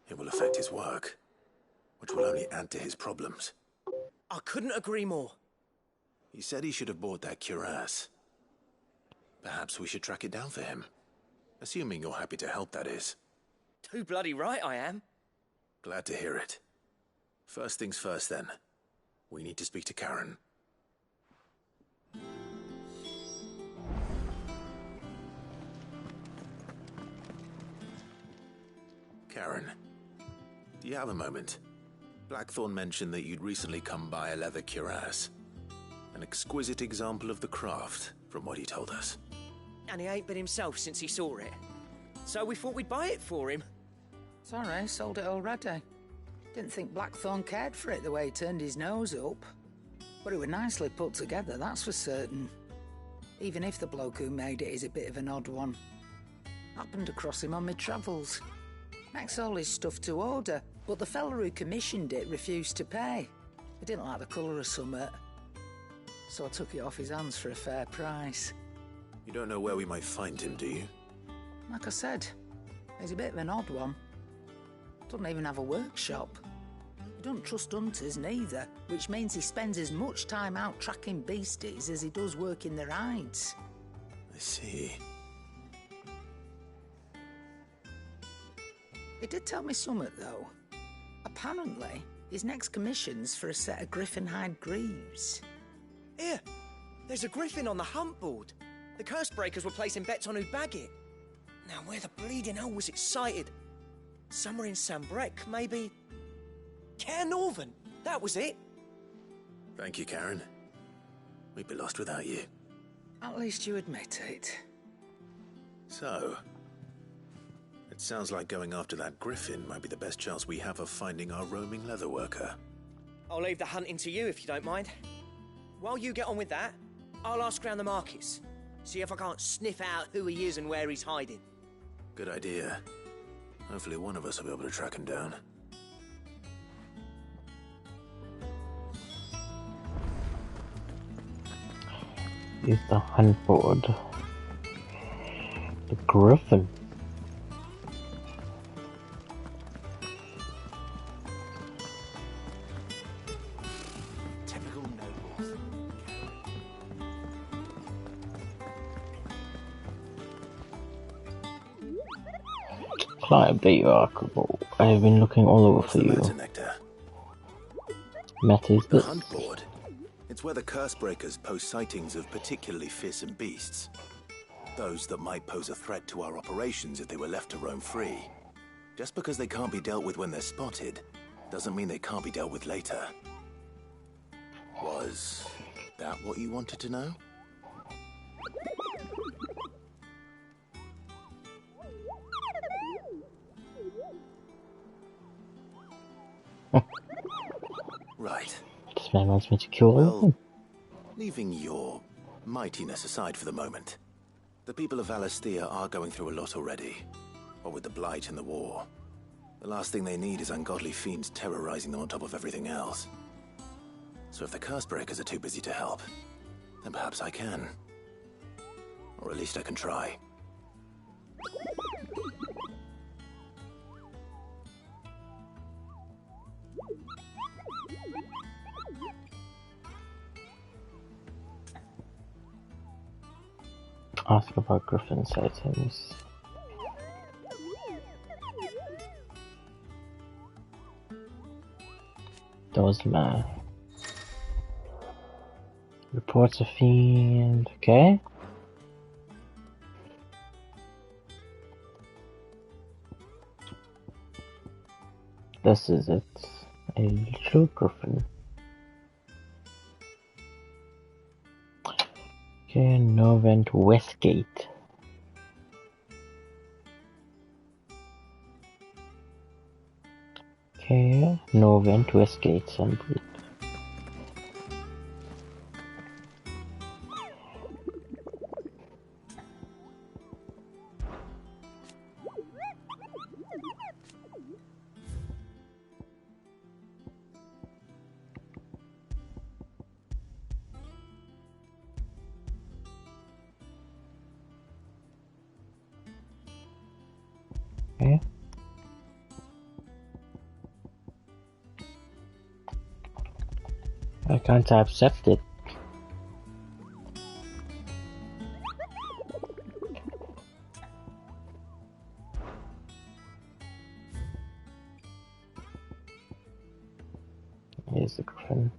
it will affect his work, which will only add to his problems. I couldn't agree more. He said he should have bought that cuirass. Perhaps we should track it down for him. Assuming you're happy to help, that is. Too bloody right I am. Glad to hear it. First things first, then. We need to speak to Karen. Karen, do you have a moment? Blackthorn mentioned that you'd recently come by a leather cuirass. An exquisite example of the craft, from what he told us. And he ain't been himself since he saw it. So we thought we'd buy it for him. Sorry, sold it already. Didn't think Blackthorn cared for it the way he turned his nose up. But it was nicely put together, that's for certain. Even if the bloke who made it is a bit of an odd one. Happened across him on my travels. Makes all his stuff to order, but the fella who commissioned it refused to pay. He didn't like the colour of summit. So I took it off his hands for a fair price. You don't know where we might find him, do you? Like I said, he's a bit of an odd one. Doesn't even have a workshop. He doesn't trust hunters neither, which means he spends as much time out tracking beasties as he does working their hides. I see. He did tell me something, though. Apparently, his next commission's for a set of Griffin hide greaves. Here, there's a Griffin on the hunt board. The curse breakers were placing bets on who'd bag it. Now, where the bleeding hell was it sighted? Somewhere in Sambrec, maybe... Care Northern, that was it. Thank you, Karen. We'd be lost without you. At least you admit it. So, it sounds like going after that Griffin might be the best chance we have of finding our roaming leatherworker. I'll leave the hunting to you if you don't mind. While you get on with that, I'll ask around the markets. See if I can't sniff out who he is and where he's hiding. Good idea. Hopefully one of us will be able to track him down. Use the hunt board. The Griffin. Typical nobles. Clive, there you are, Kubo. I have been looking all over for you. Matter is The this. hunt board. It's where the curse breakers post sightings of particularly fearsome beasts. Those that might pose a threat to our operations if they were left to roam free. Just because they can't be dealt with when they're spotted, doesn't mean they can't be dealt with later. Was that what you wanted to know? Right. This man wants me to kill him. Leaving your mightiness aside for the moment, the people of Valisthea are going through a lot already. What with the Blight and the war. The last thing they need is ungodly fiends terrorizing them on top of everything else. So if the curse breakers are too busy to help, then perhaps I can. Or at least I can try. Ask about Griffin sightings. Those man. Reports a fiend. Okay. This is it. A little Griffin. Okay, Novent Westgate. Okay, Novent Westgate, Sunbreed. Okay. I can't accept it. Here's the Griffin.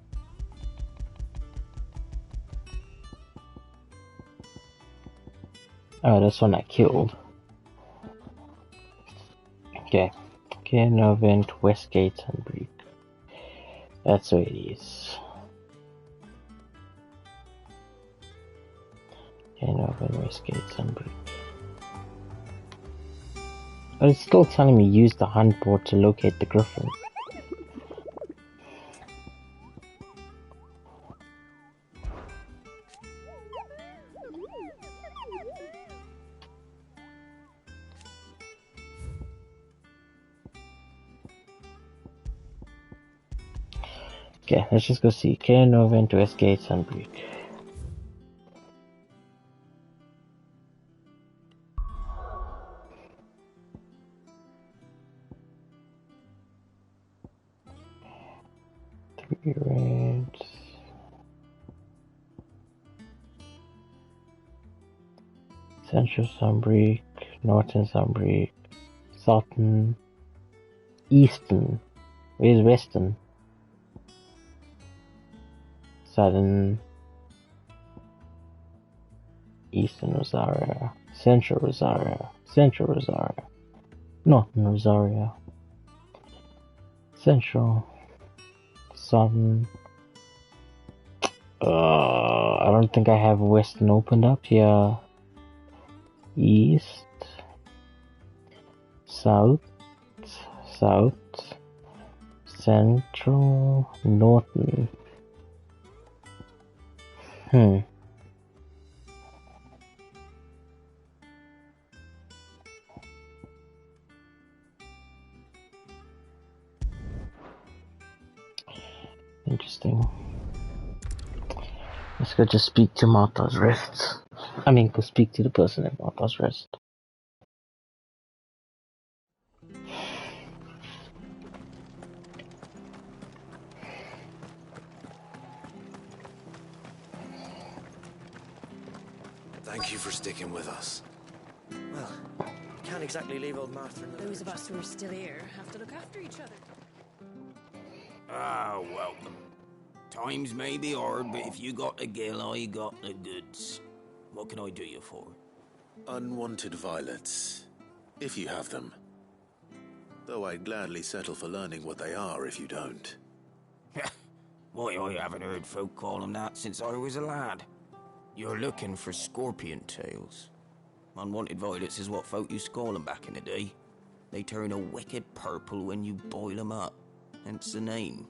Oh, that's one I killed. Okay. Okay, Novent, Westgate, and Breed. That's where it is. And open West Gate Sunbreak. But it's still telling me use the hunt board to locate the Griffin. Okay, let's just go see. K Nova into West Gate Sunbreak. Three reds. Central Sunbreak, Northern Sunbreak, Southern, Eastern. Where's Western? Southern, Eastern Rosaria, Central Rosaria, Central Rosaria, Northern Rosaria, Central, Southern. I don't think I have Western opened up here. East, South, South, Central, Northern. Interesting. Let's go just speak to Martha's Rest. I mean, go speak to the person at Martha's Rest. Thank you for sticking with us. Well, can't exactly leave old Martha in the Those of us who are still here have to look after each other. Ah, welcome. Times may be hard, but if you got the gill, I got the goods. What can I do you for? Unwanted violets, if you have them. Though I'd gladly settle for learning what they are if you don't. Why, I haven't heard folk call them that since I was a lad. You're looking for scorpion tails. Unwanted violets is what folk used to call them back in the day. They turn a wicked purple when you boil them up, hence the name.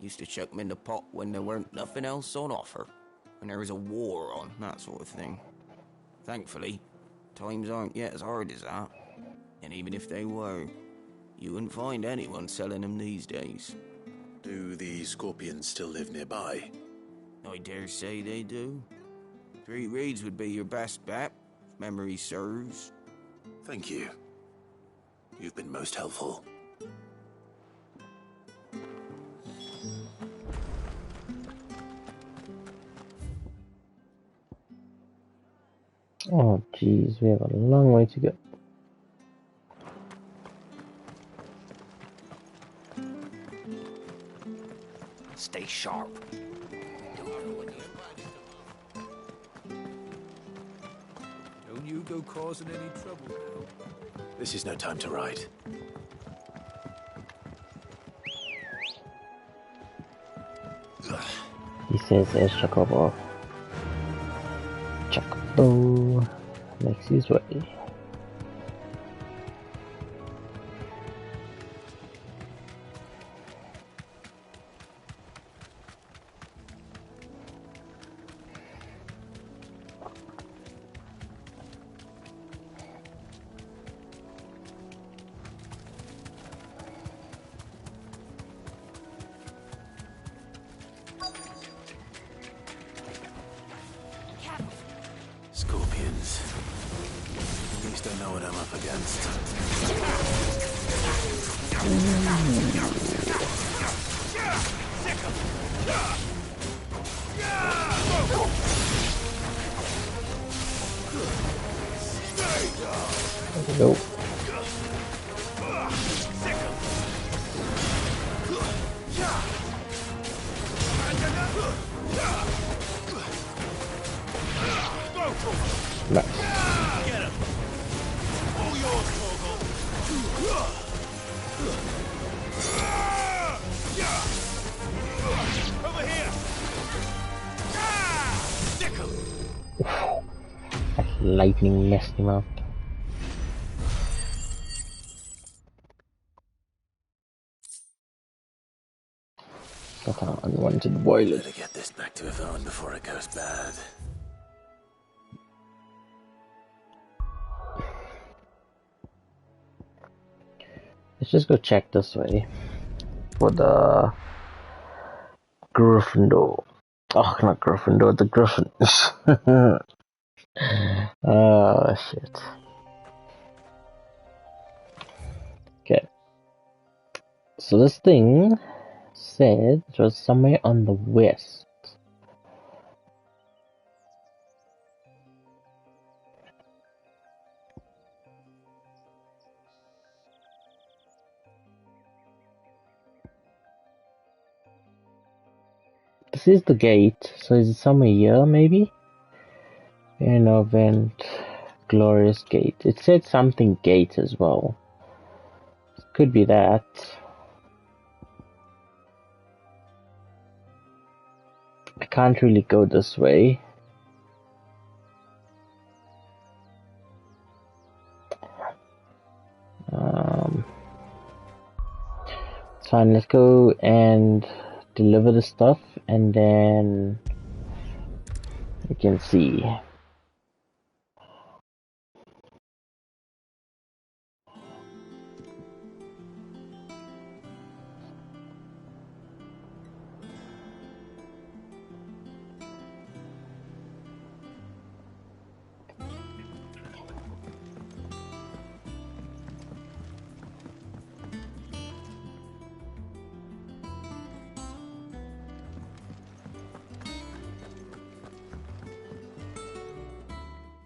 Used to chuck them in the pot when there weren't nothing else on offer. When there was a war on, that sort of thing. Thankfully, times aren't yet as hard as that. And even if they were, you wouldn't find anyone selling them these days. Do the scorpions still live nearby? I dare say they do. 3 Reeds would be your best bet, if memory serves. Thank you. You've been most helpful. Oh jeez, we have a long way to go. Stay sharp. Don't you go causing any trouble now. This is no time to ride. He says there's Chocobo. Chocobo makes his way. Scorpions. At least I know what I'm up against. Nope. Nice. Get him. All yours, Torgal. lightning messed him up. Got an unwanted violet. Better get this back to Yvonne before it goes bad. Let's just go check this way for the Griffin door. Oh, not Griffin door, the Griffin. Oh shit. Okay. So this thing said it was somewhere on the west. This is the gate, so is it somewhere here maybe? An event, glorious gate. It said something gate as well. Could be that. I can't really go this way. It's fine, let's go and deliver the stuff and then we can see.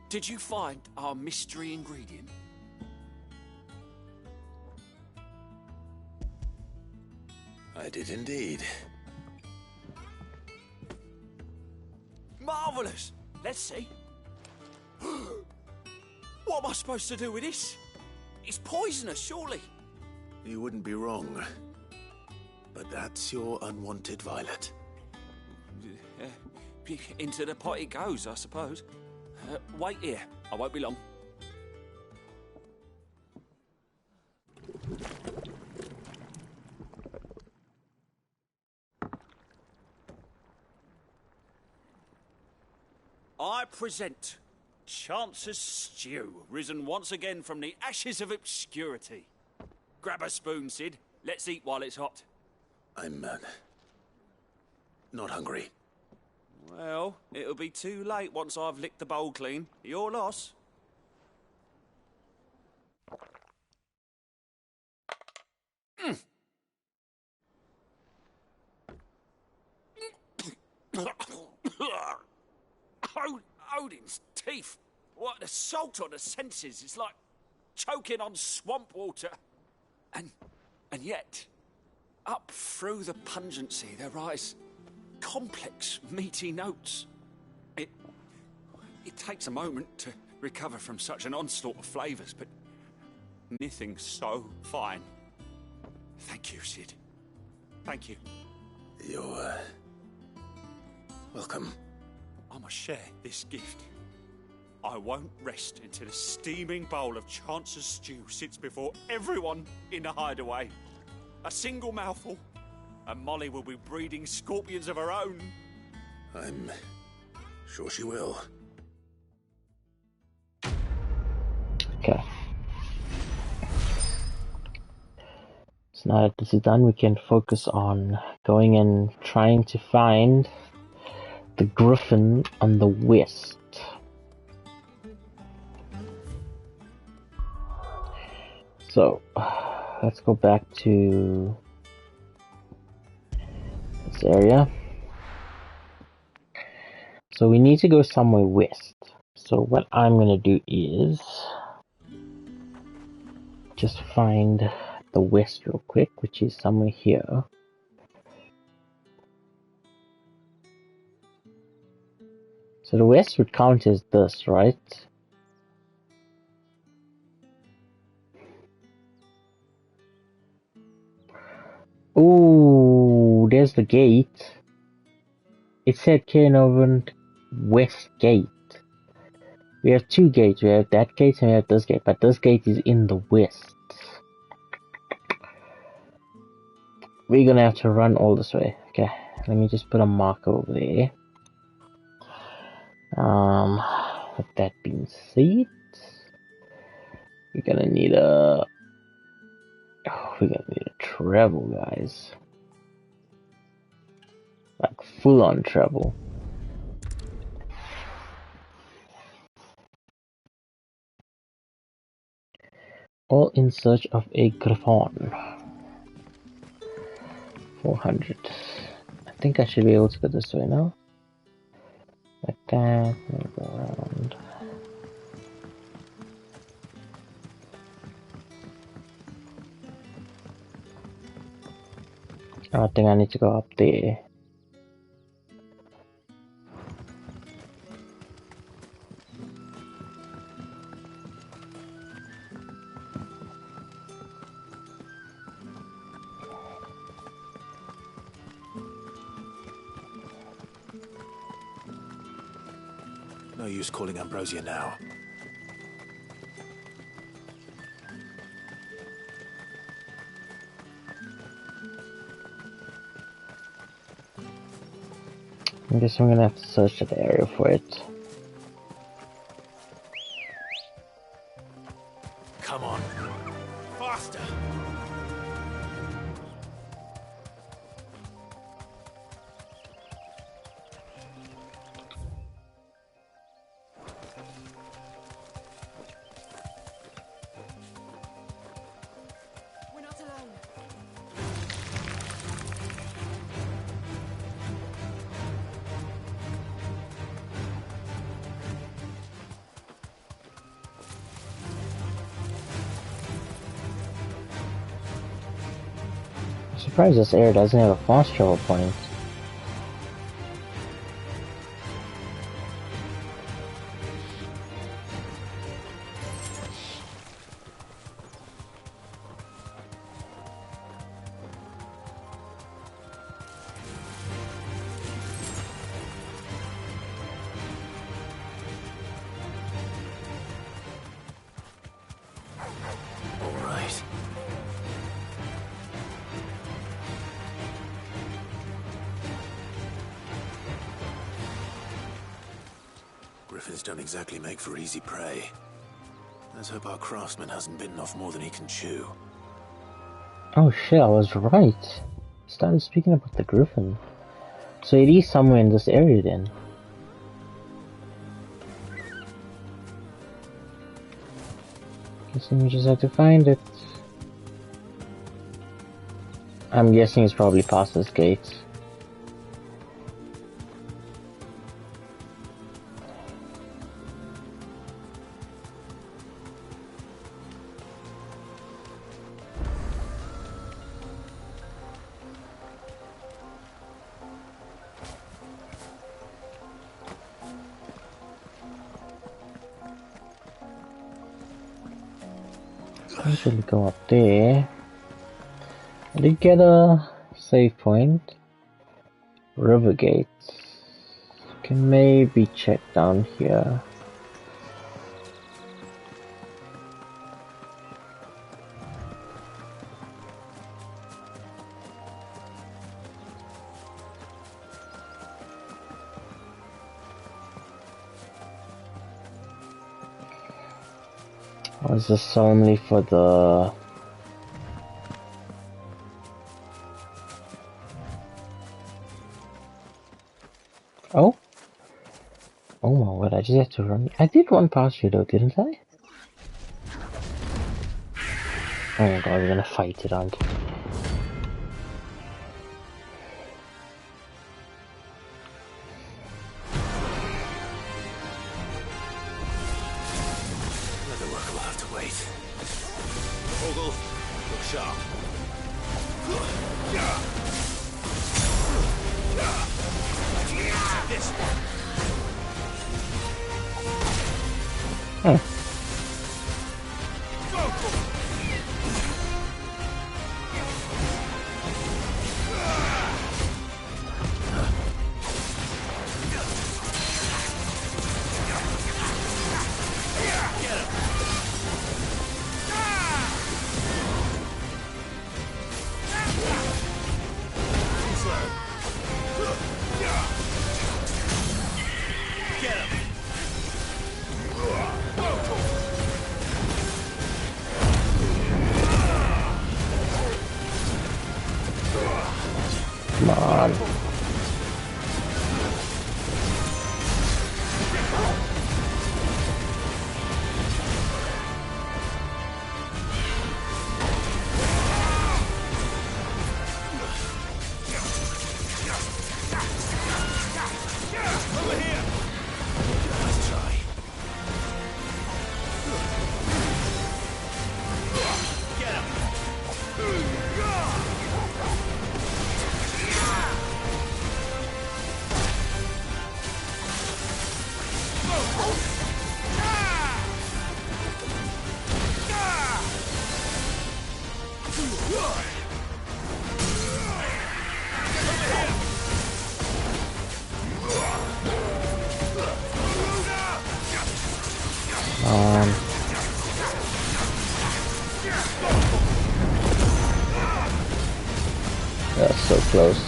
Did you find our mystery ingredient? I did indeed. Marvellous! Let's see. What am I supposed to do with this? It's poisonous, surely. You wouldn't be wrong. But that's your unwanted violet. Into the pot it goes, I suppose. Wait here. I won't be long. I present Chance's stew, risen once again from the ashes of obscurity. Grab a spoon, Sid. Let's eat while it's hot. I'm not hungry. Well, it'll be too late once I've licked the bowl clean. Your loss. Odin's teeth. What, the salt on the senses. It's like choking on swamp water. And yet, up through the pungency there rise complex, meaty notes. It takes a moment to recover from such an onslaught of flavours, but nothing so fine. Thank you, Sid. Thank you. You're welcome. I must share this gift. I won't rest until a steaming bowl of Chance's stew sits before everyone in the hideaway. A single mouthful, and Molly will be breeding scorpions of her own. I'm sure she will. Okay. So now that this is done, we can focus on going and trying to find the Griffin on the west. So, let's go back to this area. So we need to go somewhere west. So what I'm gonna do is just find the west real quick, which is somewhere here. So the west would count as this, right? Ooh, there's the gate. It said Cairnovent West Gate. We have two gates. We have that gate and we have this gate, but this gate is in the west. We're gonna have to run all this way. Okay, let me just put a marker over there. With that being said, we're gonna need a travel, guys. Like full-on travel. All in search of a Griffin. 400. I think I should be able to go this way now. Like that, and go around. I think I need to go up there. No use calling Ambrosia now. I guess I'm gonna have to search that area for it. Come on. Faster! We're not alone. I'm surprised this area doesn't have a fast travel point. Griffins don't exactly make for easy prey. Let's hope our craftsman hasn't bitten off more than he can chew. Oh shit, I was right. I started speaking about the Griffin. So it is somewhere in this area then. Guess we just have to find it. I'm guessing it's probably past this gate. Usually go up there. I did get a save point. River gate. Can maybe check down here. Or is this only for the... Oh? Oh my word, I just have to run. I did run past you though, didn't I? Oh my god, we're gonna fight it, aren't we? Leatherworker will have to wait. Ogle, look sharp. This one. Oh. That's so close.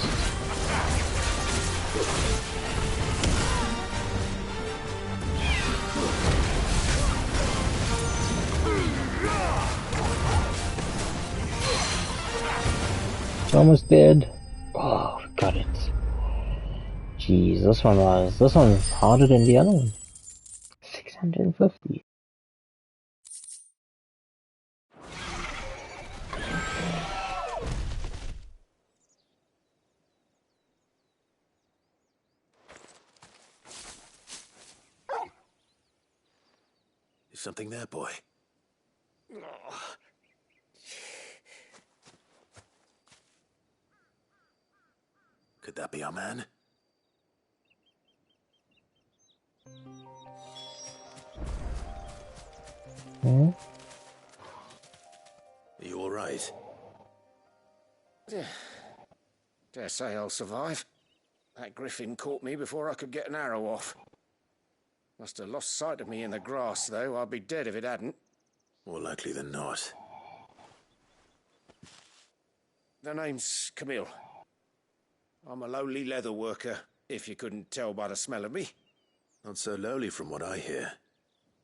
Almost dead. Oh, got it. Jeez, this one's harder than the other one. 650. Is something there, boy? Could that be our man? Hmm? Are you alright? Dare say I'll survive. That Griffin caught me before I could get an arrow off. Must have lost sight of me in the grass, though. I'd be dead if it hadn't. More likely than not. The name's Camille. I'm a lowly leather worker, if you couldn't tell by the smell of me. Not so lowly from what I hear.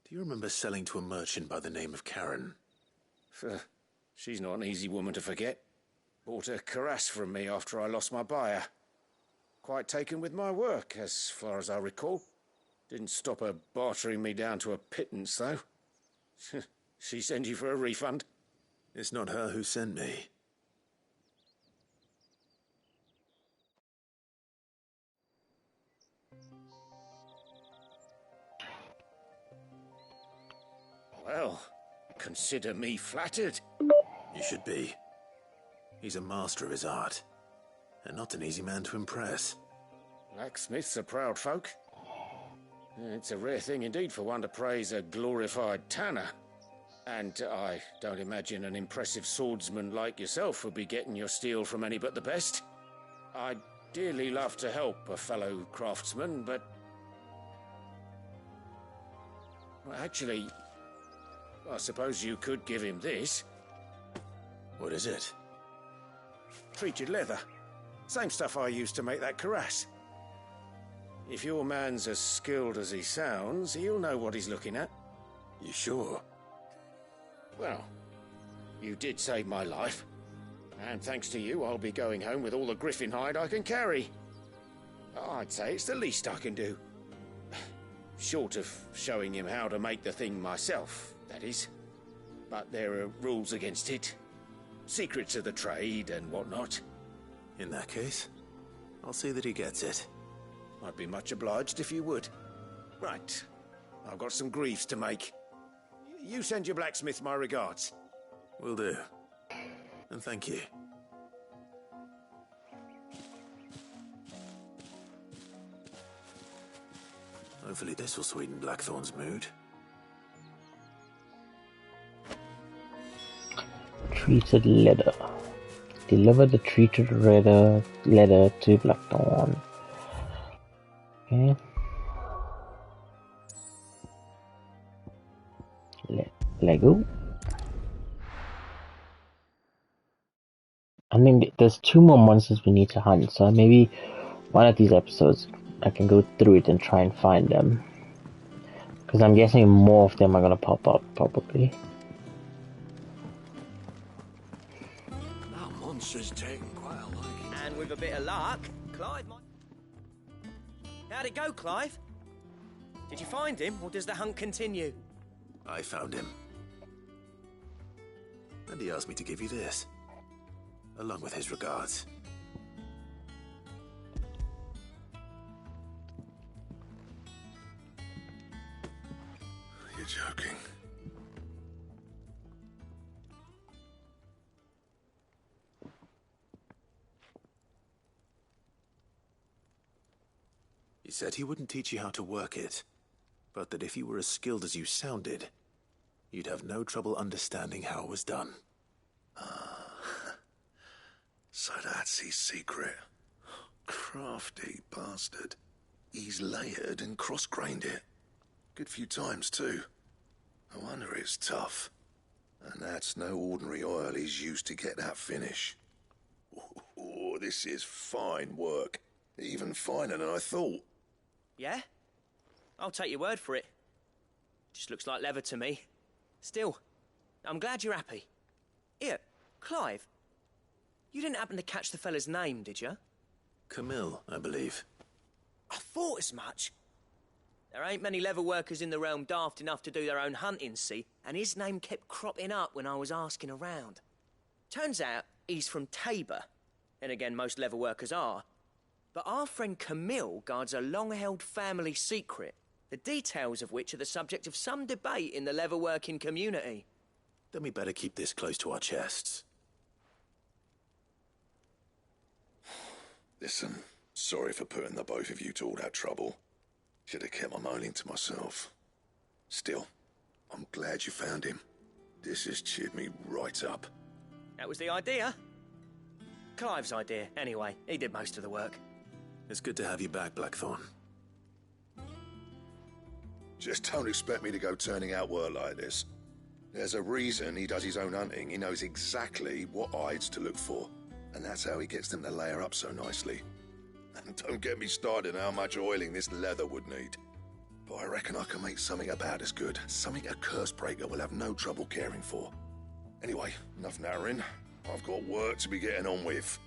Do you remember selling to a merchant by the name of Karen? She's not an easy woman to forget. Bought a cuirass from me after I lost my buyer. Quite taken with my work, as far as I recall. Didn't stop her bartering me down to a pittance, though. She sent you for a refund? It's not her who sent me. Well, consider me flattered. You should be. He's a master of his art, and not an easy man to impress. Blacksmiths are proud folk. It's a rare thing indeed for one to praise a glorified tanner. And I don't imagine an impressive swordsman like yourself would be getting your steel from any but the best. I'd dearly love to help a fellow craftsman, but... well, actually, I suppose you could give him this. What is it? Treated leather. Same stuff I used to make that cuirass. If your man's as skilled as he sounds, he'll know what he's looking at. You sure? Well, you did save my life. And thanks to you, I'll be going home with all the Griffin hide I can carry. I'd say it's the least I can do. Short of showing him how to make the thing myself, that is. But there are rules against it. Secrets of the trade and whatnot. In that case, I'll see that he gets it. I'd be much obliged if you would. Right. I've got some greaves to make. You send your blacksmith my regards. Will do. And thank you. Hopefully this will sweeten Blackthorn's mood. Treated leather. Deliver the treated leather to Blackthorn. Okay. Lego. I think there's 2 more monsters we need to hunt, so maybe one of these episodes I can go through it and try and find them. Because I'm guessing more of them are gonna pop up, probably. That monster's taking quite a liking. And with a bit of luck, Clive might... How'd it go, Clive? Did you find him, or does the hunt continue? I found him. And he asked me to give you this, along with his regards. You're joking. He said he wouldn't teach you how to work it, but that if you were as skilled as you sounded, you'd have no trouble understanding how it was done. So that's his secret. Crafty bastard. He's layered and cross-grained it. Good few times, too. No wonder it's tough. And that's no ordinary oil he's used to get that finish. Oh, this is fine work. Even finer than I thought. Yeah? I'll take your word for it. Just looks like leather to me. Still, I'm glad you're happy. Here, Clive. You didn't happen to catch the fella's name, did you? Camille, I believe. I thought as much. There ain't many leather workers in the realm daft enough to do their own hunting, see? And his name kept cropping up when I was asking around. Turns out he's from Tabor. And again, most leather workers are. But our friend Camille guards a long-held family secret, the details of which are the subject of some debate in the leather-working community. Then we better keep this close to our chests. Listen, sorry for putting the both of you to all that trouble. Should have kept my moaning to myself. Still, I'm glad you found him. This has cheered me right up. That was the idea. Clive's idea, anyway. He did most of the work. It's good to have you back, Blackthorn. Just don't expect me to go turning out work like this. There's a reason he does his own hunting. He knows exactly what hides to look for. And that's how he gets them to layer up so nicely. And don't get me started on how much oiling this leather would need. But I reckon I can make something about as good. Something a Cursebreaker will have no trouble caring for. Anyway, enough narrowing. I've got work to be getting on with.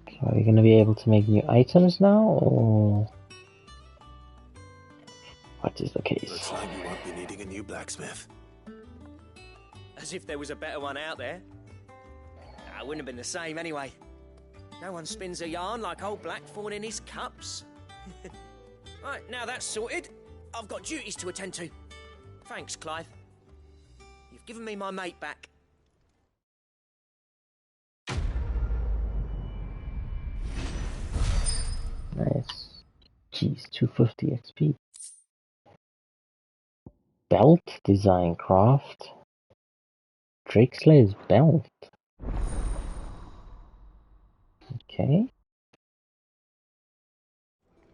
So are you going to be able to make new items now, or what is the case? Looks like you won't be needing a new blacksmith. As if there was a better one out there. It wouldn't have been the same anyway. No one spins a yarn like old Blackthorn in his cups. Right, now that's sorted, I've got duties to attend to. Thanks, Clive. You've given me my mate back. Nice. Jeez, 250 XP. Belt design craft. Drake Slayer's belt. Okay.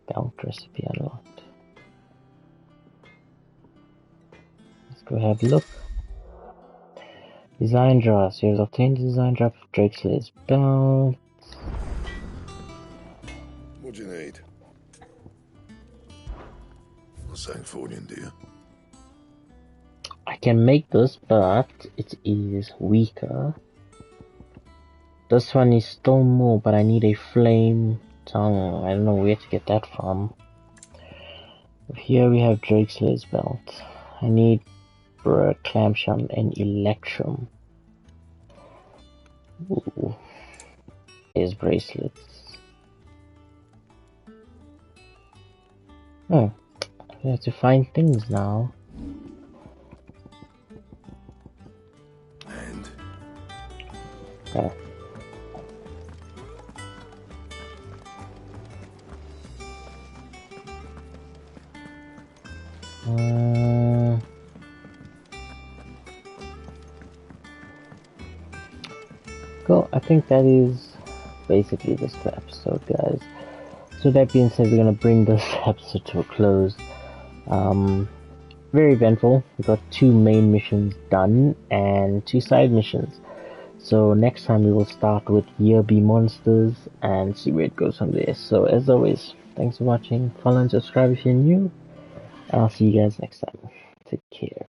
Belt recipe unlocked. Let's go have a look. Design draws. You have obtained the design draft of Drake Slayer's belt. What do you need? Not saying fortune, do you? I can make this, but it is weaker. This one is still more, but I need a flame tongue. I don't know where to get that from. Here we have Drake Slayer's belt. I need clamshell and electrum. Ooh. Here's bracelets. Oh, I have to find things now. And? Oh. Cool, I think that is basically this episode, guys. So that being said, we're gonna bring this episode to a close. Very eventful. We got 2 main missions done and 2 side missions. So next time we will start with Year B monsters and see where it goes from there. So as always, thanks for watching. Follow and subscribe if you're new. And I'll see you guys next time. Take care.